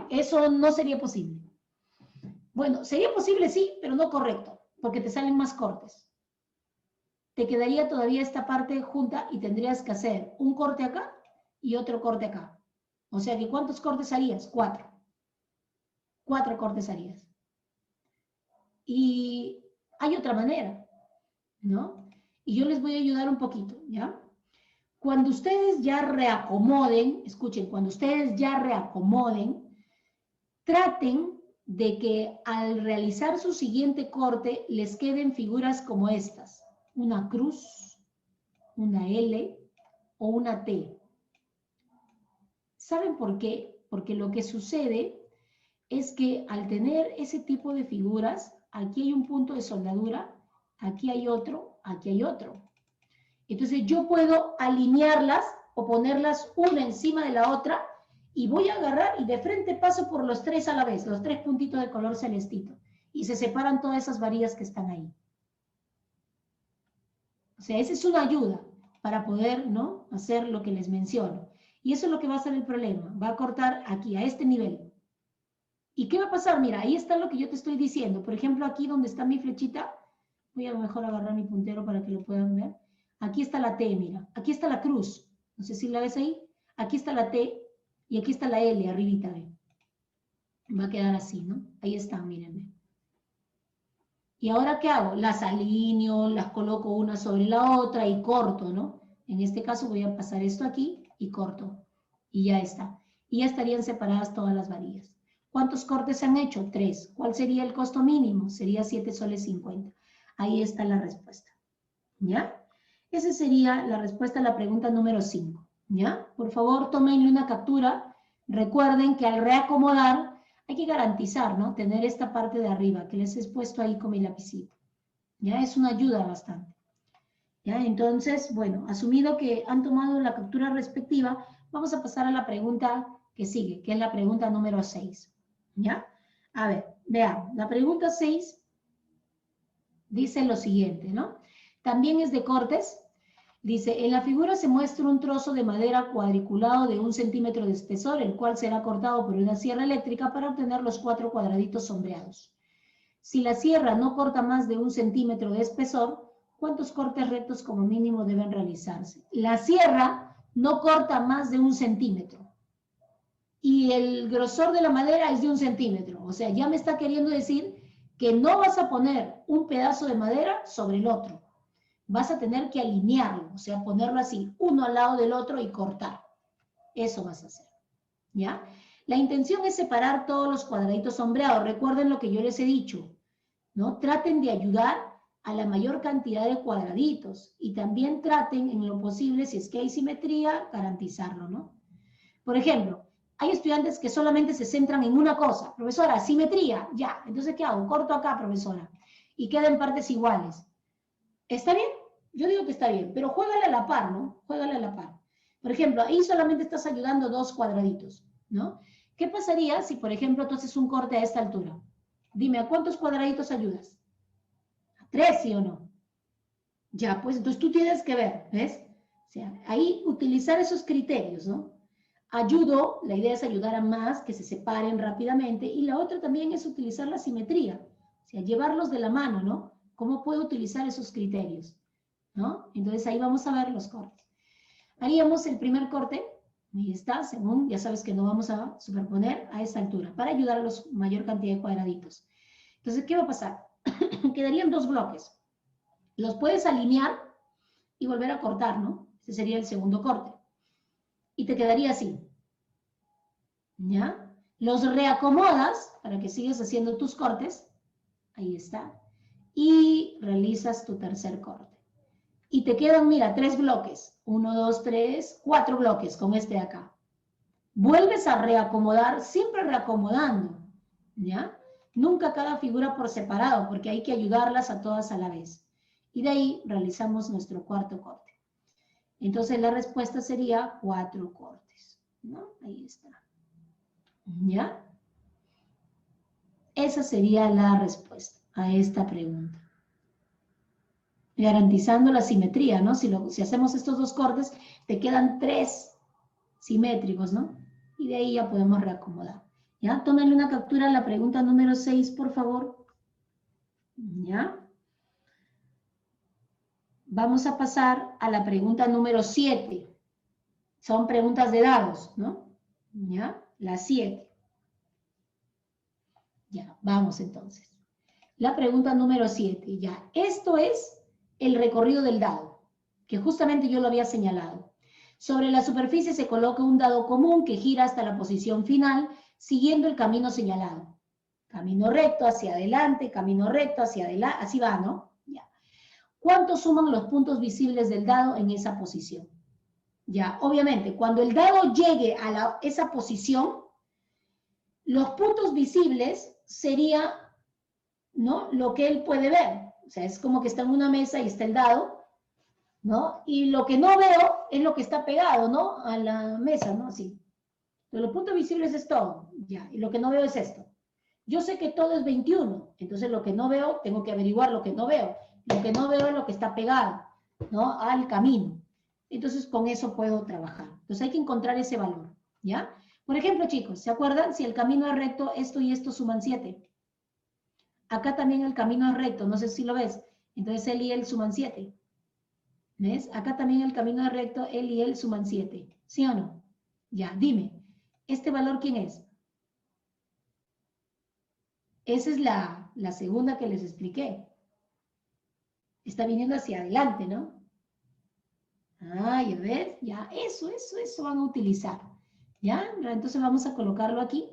Eso no sería posible. Bueno, sería posible sí, pero no correcto, porque te salen más cortes. Te quedaría todavía esta parte junta y tendrías que hacer un corte acá y otro corte acá. O sea que ¿cuántos cortes harías? 4. 4 cortes harías. Y hay otra manera, ¿no? Y yo les voy a ayudar un poquito, ¿ya? Cuando ustedes ya reacomoden, escuchen, cuando ustedes ya reacomoden, traten de que al realizar su siguiente corte les queden figuras como estas. Una cruz, una L o una T. ¿Saben por qué? Porque lo que sucede es que al tener ese tipo de figuras, aquí hay un punto de soldadura, aquí hay otro, aquí hay otro. Entonces yo puedo alinearlas o ponerlas una encima de la otra y voy a agarrar y de frente paso por los 3 a la vez, los 3 puntitos de color celestito. Y se separan todas esas varillas que están ahí. O sea, esa es una ayuda para poder, ¿no?, hacer lo que les menciono. Y eso es lo que va a ser el problema. Va a cortar aquí, a este nivel. ¿Y qué va a pasar? Mira, ahí está lo que yo te estoy diciendo. Por ejemplo, aquí donde está mi flechita, voy a mejor agarrar mi puntero para que lo puedan ver. Aquí está la T, mira. Aquí está la cruz. No sé si la ves ahí. Aquí está la T y aquí está la L, arribita, ¿ve? Va a quedar así, ¿no? Ahí están, mírenme. ¿Y ahora qué hago? Las alineo, las coloco una sobre la otra y corto, ¿no? En este caso voy a pasar esto aquí y corto. Y ya está. Y ya estarían separadas todas las varillas. ¿Cuántos cortes se han hecho? 3. ¿Cuál sería el costo mínimo? Sería 7 soles 50. Ahí está la respuesta. ¿Ya? Esa sería la respuesta a la pregunta número 5. ¿Ya? Por favor, tómenle una captura Recuerden que al reacomodar hay que garantizar, ¿no? Tener esta parte de arriba que les he puesto ahí con mi lapicito. Ya es una ayuda bastante. ¿Ya? Entonces, bueno, asumido que han tomado la captura respectiva, vamos a pasar a la pregunta que sigue, que es la pregunta número 6. ¿Ya? A ver, vean, la pregunta 6 dice lo siguiente, ¿no? También es de cortes. Dice, en la figura se muestra un trozo de madera cuadriculado de 1 centímetro de espesor, el cual será cortado por una sierra eléctrica para obtener los 4 cuadraditos sombreados. Si la sierra no corta más de 1 centímetro de espesor, ¿cuántos cortes rectos como mínimo deben realizarse? La sierra no corta más de 1 centímetro. Y el grosor de la madera es de 1 centímetro. O sea, ya me está queriendo decir que no vas a poner un pedazo de madera sobre el otro. Vas a tener que alinearlo, o sea, ponerlo así, uno al lado del otro y cortar. Eso vas a hacer, ¿ya? La intención es separar todos los cuadraditos sombreados. Recuerden lo que yo les he dicho, ¿no? Traten de ayudar a la mayor cantidad de cuadraditos y también traten, en lo posible, si es que hay simetría, garantizarlo, ¿no? Por ejemplo, hay estudiantes que solamente se centran en una cosa. Profesora, simetría, ya. Entonces, ¿qué hago? Corto acá, profesora. Y quedan partes iguales. ¿Está bien? Yo digo que está bien, pero juégale a la par, ¿no? Juégale a la par. Por ejemplo, ahí solamente estás ayudando 2 cuadraditos, ¿no? ¿Qué pasaría si, por ejemplo, tú haces un corte a esta altura? Dime, ¿a cuántos cuadraditos ayudas? ¿A 3, sí o no? Ya, pues entonces tú tienes que ver, ¿ves? O sea, ahí utilizar esos criterios, ¿no? Ayudo, la idea es ayudar a más que se separen rápidamente, y la otra también es utilizar la simetría, o sea, llevarlos de la mano, ¿no? ¿Cómo puedo utilizar esos criterios? ¿No? Entonces ahí vamos a ver los cortes. Haríamos el primer corte, ahí está, según, ya sabes que no vamos a superponer a esta altura, para ayudar a la mayor cantidad de cuadraditos. Entonces, ¿qué va a pasar? Quedarían 2 bloques. Los puedes alinear y volver a cortar, ¿no? Ese sería el segundo corte. Y te quedaría así. ¿Ya? Los reacomodas para que sigas haciendo tus cortes. Ahí está. Y realizas tu tercer corte. Y te quedan, mira, 3 bloques. 1, 2, 3, 4 bloques con este de acá. Vuelves a reacomodar, siempre reacomodando, ¿ya? Nunca cada figura por separado, porque hay que ayudarlas a todas a la vez. Y de ahí realizamos nuestro cuarto corte. Entonces la respuesta sería 4 cortes, ¿no? Ahí está. ¿Ya? Esa sería la respuesta a esta pregunta. Garantizando la simetría, ¿no? Si hacemos estos 2 cortes, te quedan 3 simétricos, ¿no? Y de ahí ya podemos reacomodar. ¿Ya? Tómenle una captura a la pregunta número 6, por favor. ¿Ya? Vamos a pasar a la pregunta número 7. Son preguntas de dados, ¿no? ¿Ya? La 7. Ya, vamos entonces. La pregunta número 7, ya. Esto es el recorrido del dado, que justamente yo lo había señalado. Sobre la superficie se coloca un dado común que gira hasta la posición final, siguiendo el camino señalado. Camino recto hacia adelante, camino recto hacia adelante, así va, ¿no? Ya. ¿Cuánto suman los puntos visibles del dado en esa posición? Ya, obviamente, cuando el dado llegue a esa posición, los puntos visibles sería, ¿no?, lo que él puede ver. O sea, es como que está en una mesa y está el dado, ¿no? Y lo que no veo es lo que está pegado, ¿no?, a la mesa, ¿no? Así. Entonces, los puntos visibles es todo, ya. Y lo que no veo es esto. Yo sé que todo es 21, entonces lo que no veo, tengo que averiguar lo que no veo. Lo que no veo es lo que está pegado, ¿no?, al camino. Entonces, con eso puedo trabajar. Entonces, hay que encontrar ese valor, ¿ya? Por ejemplo, chicos, ¿se acuerdan? Si el camino es recto, esto y esto suman 7. Acá también el camino es recto, no sé si lo ves. Entonces, él y él suman 7. ¿Ves? Acá también el camino es recto, él y él suman 7. ¿Sí o no? Ya, dime. ¿Este valor quién es? Esa es la segunda que les expliqué. Está viniendo hacia adelante, ¿no? Ah, ya ves, ya, eso van a utilizar. ¿Ya? Entonces vamos a colocarlo aquí.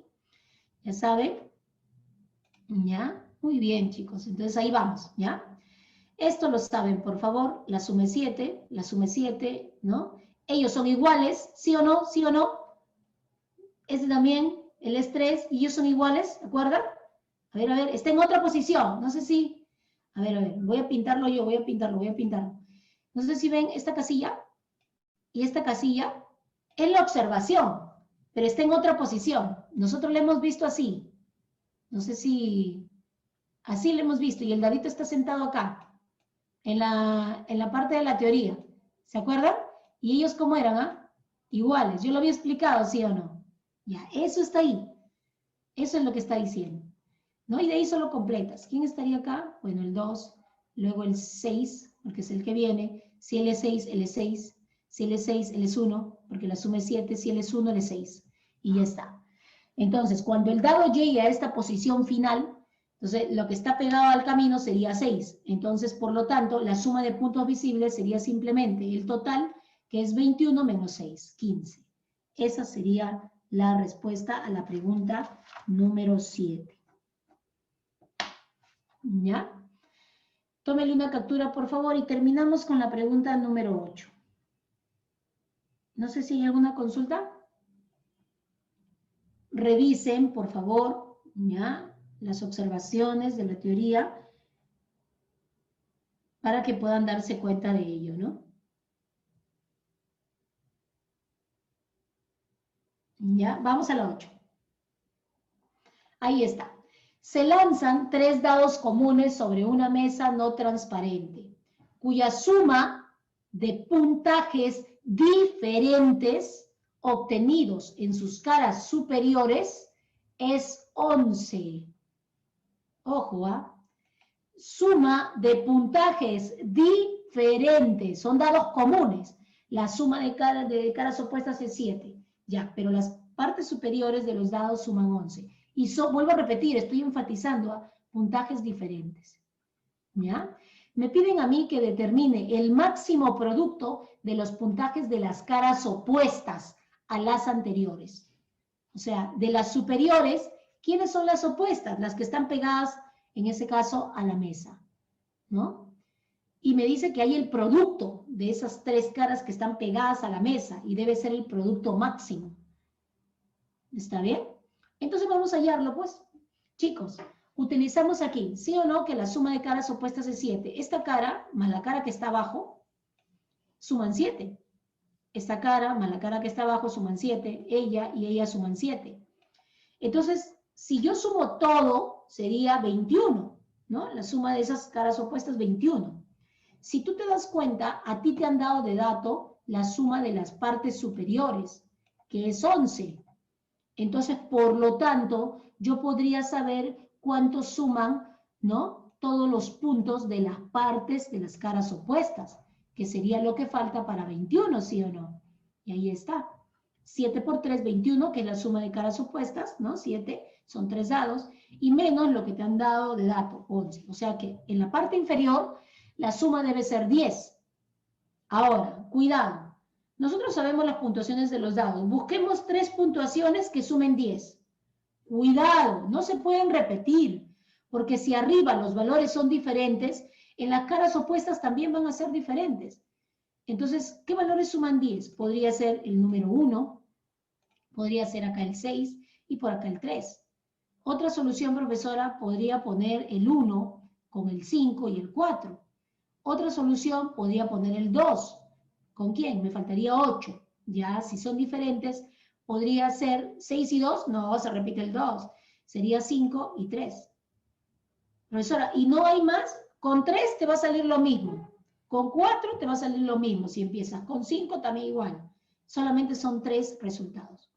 Ya saben. ¿Ya? Muy bien, chicos. Entonces ahí vamos, ¿ya? Esto lo saben, por favor. La suma 7, ¿no? Ellos son iguales, ¿sí o no? ¿Sí o no? Este también, el es 3 y ellos son iguales, ¿de acuerdo? A ver, está en otra posición, no sé si... A ver, voy a pintarlo yo, voy a pintarlo. No sé si ven esta casilla y esta casilla, es la observación, pero está en otra posición. Nosotros la hemos visto así. No sé si... Así lo hemos visto y el David está sentado acá, en la parte de la teoría. ¿Se acuerdan? ¿Y ellos cómo eran? ¿Ah? Iguales. Yo lo había explicado, ¿sí o no? Ya, eso está ahí. Eso es lo que está diciendo. ¿No? Y de ahí solo completas. ¿Quién estaría acá? Bueno, el 2, luego el 6, porque es el que viene. Si él es 6, él es 6. Si él es 6, él es 1, porque la suma es 7. Si él es 1, él es 6. Y ya está. Entonces, cuando el dado llegue a esta posición final, entonces lo que está pegado al camino sería 6. Entonces, por lo tanto, la suma de puntos visibles sería simplemente el total, que es 21 menos 6, 15. Esa sería la respuesta a la pregunta número 7. ¿Ya? Tómele una captura, por favor, y terminamos con la pregunta número 8. No sé si hay alguna consulta. Revisen, por favor, ¿ya? Las observaciones de la teoría para que puedan darse cuenta de ello, ¿no? ¿Ya? Vamos a la 8. Ahí está. Se lanzan 3 dados comunes sobre una mesa no transparente, cuya suma de puntajes diferentes obtenidos en sus caras superiores es 11. Ojo, ¿ah? Suma de puntajes diferentes, son dados comunes. La suma de caras opuestas es 7. Ya, pero las partes superiores de los dados suman 11. Y vuelvo a repetir, estoy enfatizando a puntajes diferentes. ¿Ya? Me piden a mí que determine el máximo producto de los puntajes de las caras opuestas a las anteriores. O sea, de las superiores, ¿quiénes son las opuestas? Las que están pegadas, en ese caso, a la mesa, ¿no? Y me dice que hay el producto de esas 3 caras que están pegadas a la mesa y debe ser el producto máximo. ¿Está bien? Entonces vamos a hallarlo, pues. Chicos, utilizamos aquí, ¿sí o no? Que la suma de caras opuestas es 7. Esta cara más la cara que está abajo suman 7. Esta cara más la cara que está abajo suman 7. Ella y ella suman 7. Entonces, si yo sumo todo, sería 21, ¿no? La suma de esas caras opuestas, 21. Si tú te das cuenta, a ti te han dado de dato la suma de las partes superiores, que es 11. Entonces, por lo tanto, yo podría saber cuántos suman, ¿no? Todos los puntos de las partes de las caras opuestas, que sería lo que falta para 21, ¿sí o no? Y ahí está. 7 por 3, 21, que es la suma de caras opuestas, ¿no? 7 son 3 dados, y menos lo que te han dado de dato, 11. O sea que en la parte inferior, la suma debe ser 10. Ahora, cuidado. Nosotros sabemos las puntuaciones de los dados. Busquemos 3 puntuaciones que sumen 10. Cuidado, no se pueden repetir, porque si arriba los valores son diferentes, en las caras opuestas también van a ser diferentes. Entonces, ¿qué valores suman 10? Podría ser el número 1, podría ser acá el 6 y por acá el 3. Otra solución, profesora, podría poner el 1 con el 5 y el 4. Otra solución podría poner el 2. ¿Con quién? Me faltaría 8. Ya, si son diferentes, podría ser 6 y 2. No, se repite el 2. Sería 5 y 3. Profesora, ¿y no hay más? Con 3 te va a salir lo mismo. Con 4 te va a salir lo mismo si empiezas. Con 5 también igual. Solamente son 3 resultados.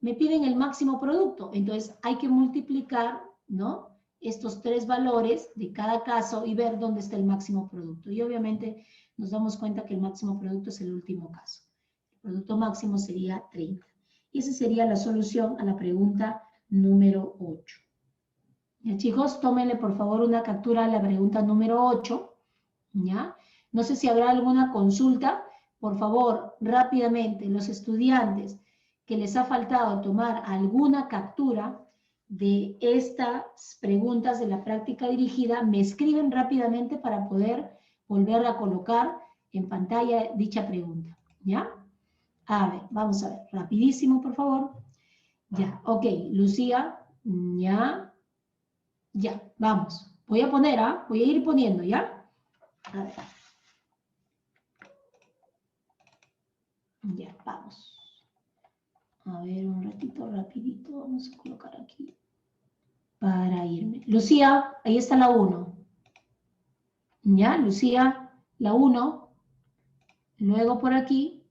Me piden el máximo producto. Entonces hay que multiplicar, ¿no? Estos 3 valores de cada caso y ver dónde está el máximo producto. Y obviamente nos damos cuenta que el máximo producto es el último caso. El producto máximo sería 30. Y esa sería la solución a la pregunta número 8. Ya, chicos, tómenle por favor una captura a la pregunta número 8. ¿Ya? No sé si habrá alguna consulta. Por favor, rápidamente, los estudiantes que les ha faltado tomar alguna captura de estas preguntas de la práctica dirigida, me escriben rápidamente para poder volver a colocar en pantalla dicha pregunta. ¿Ya? A ver, vamos a ver, rapidísimo, por favor. Ya, ok. Lucía, ya. Ya, vamos. Voy a poner, ¿ah? Voy a ir poniendo, ¿ya? A ver. Ya, vamos. A ver, un ratito, rapidito. Vamos a colocar aquí. Para irme. Lucía, ahí está la 1. Ya, Lucía, la 1. Luego por aquí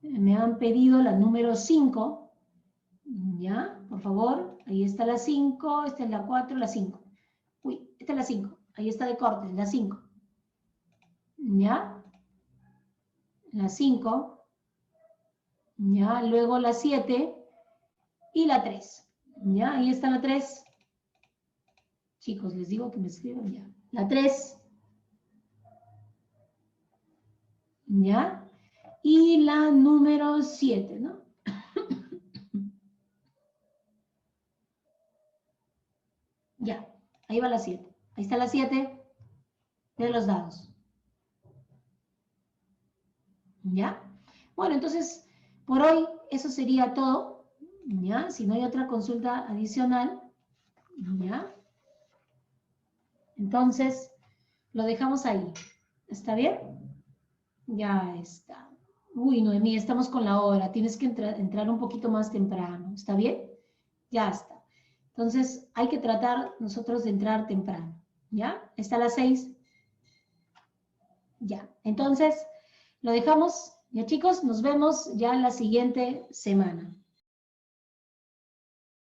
me han pedido la número 5. Ya, por favor. Ahí está la 5. Esta es la 4, la 5. Uy, esta es la 5. Ahí está de corte, la 5. Ya. La 5. Ya, luego la 7 y la 3. Ya, ahí está la 3. Chicos, les digo que me escriban ya. La 3. Ya. Y la número 7, ¿no? Ya, ahí va la 7. Ahí está la 7 de los dados. ¿Ya? Bueno, entonces, por hoy eso sería todo. ¿Ya? Si no hay otra consulta adicional, ¿ya? Entonces, lo dejamos ahí. ¿Está bien? Ya está. Uy, Noemí, estamos con la hora. Tienes que entrar un poquito más temprano. ¿Está bien? Ya está. Entonces, hay que tratar nosotros de entrar temprano. ¿Ya? ¿Está a las 6? Ya. Entonces, lo dejamos. Ya, chicos, nos vemos ya la siguiente semana.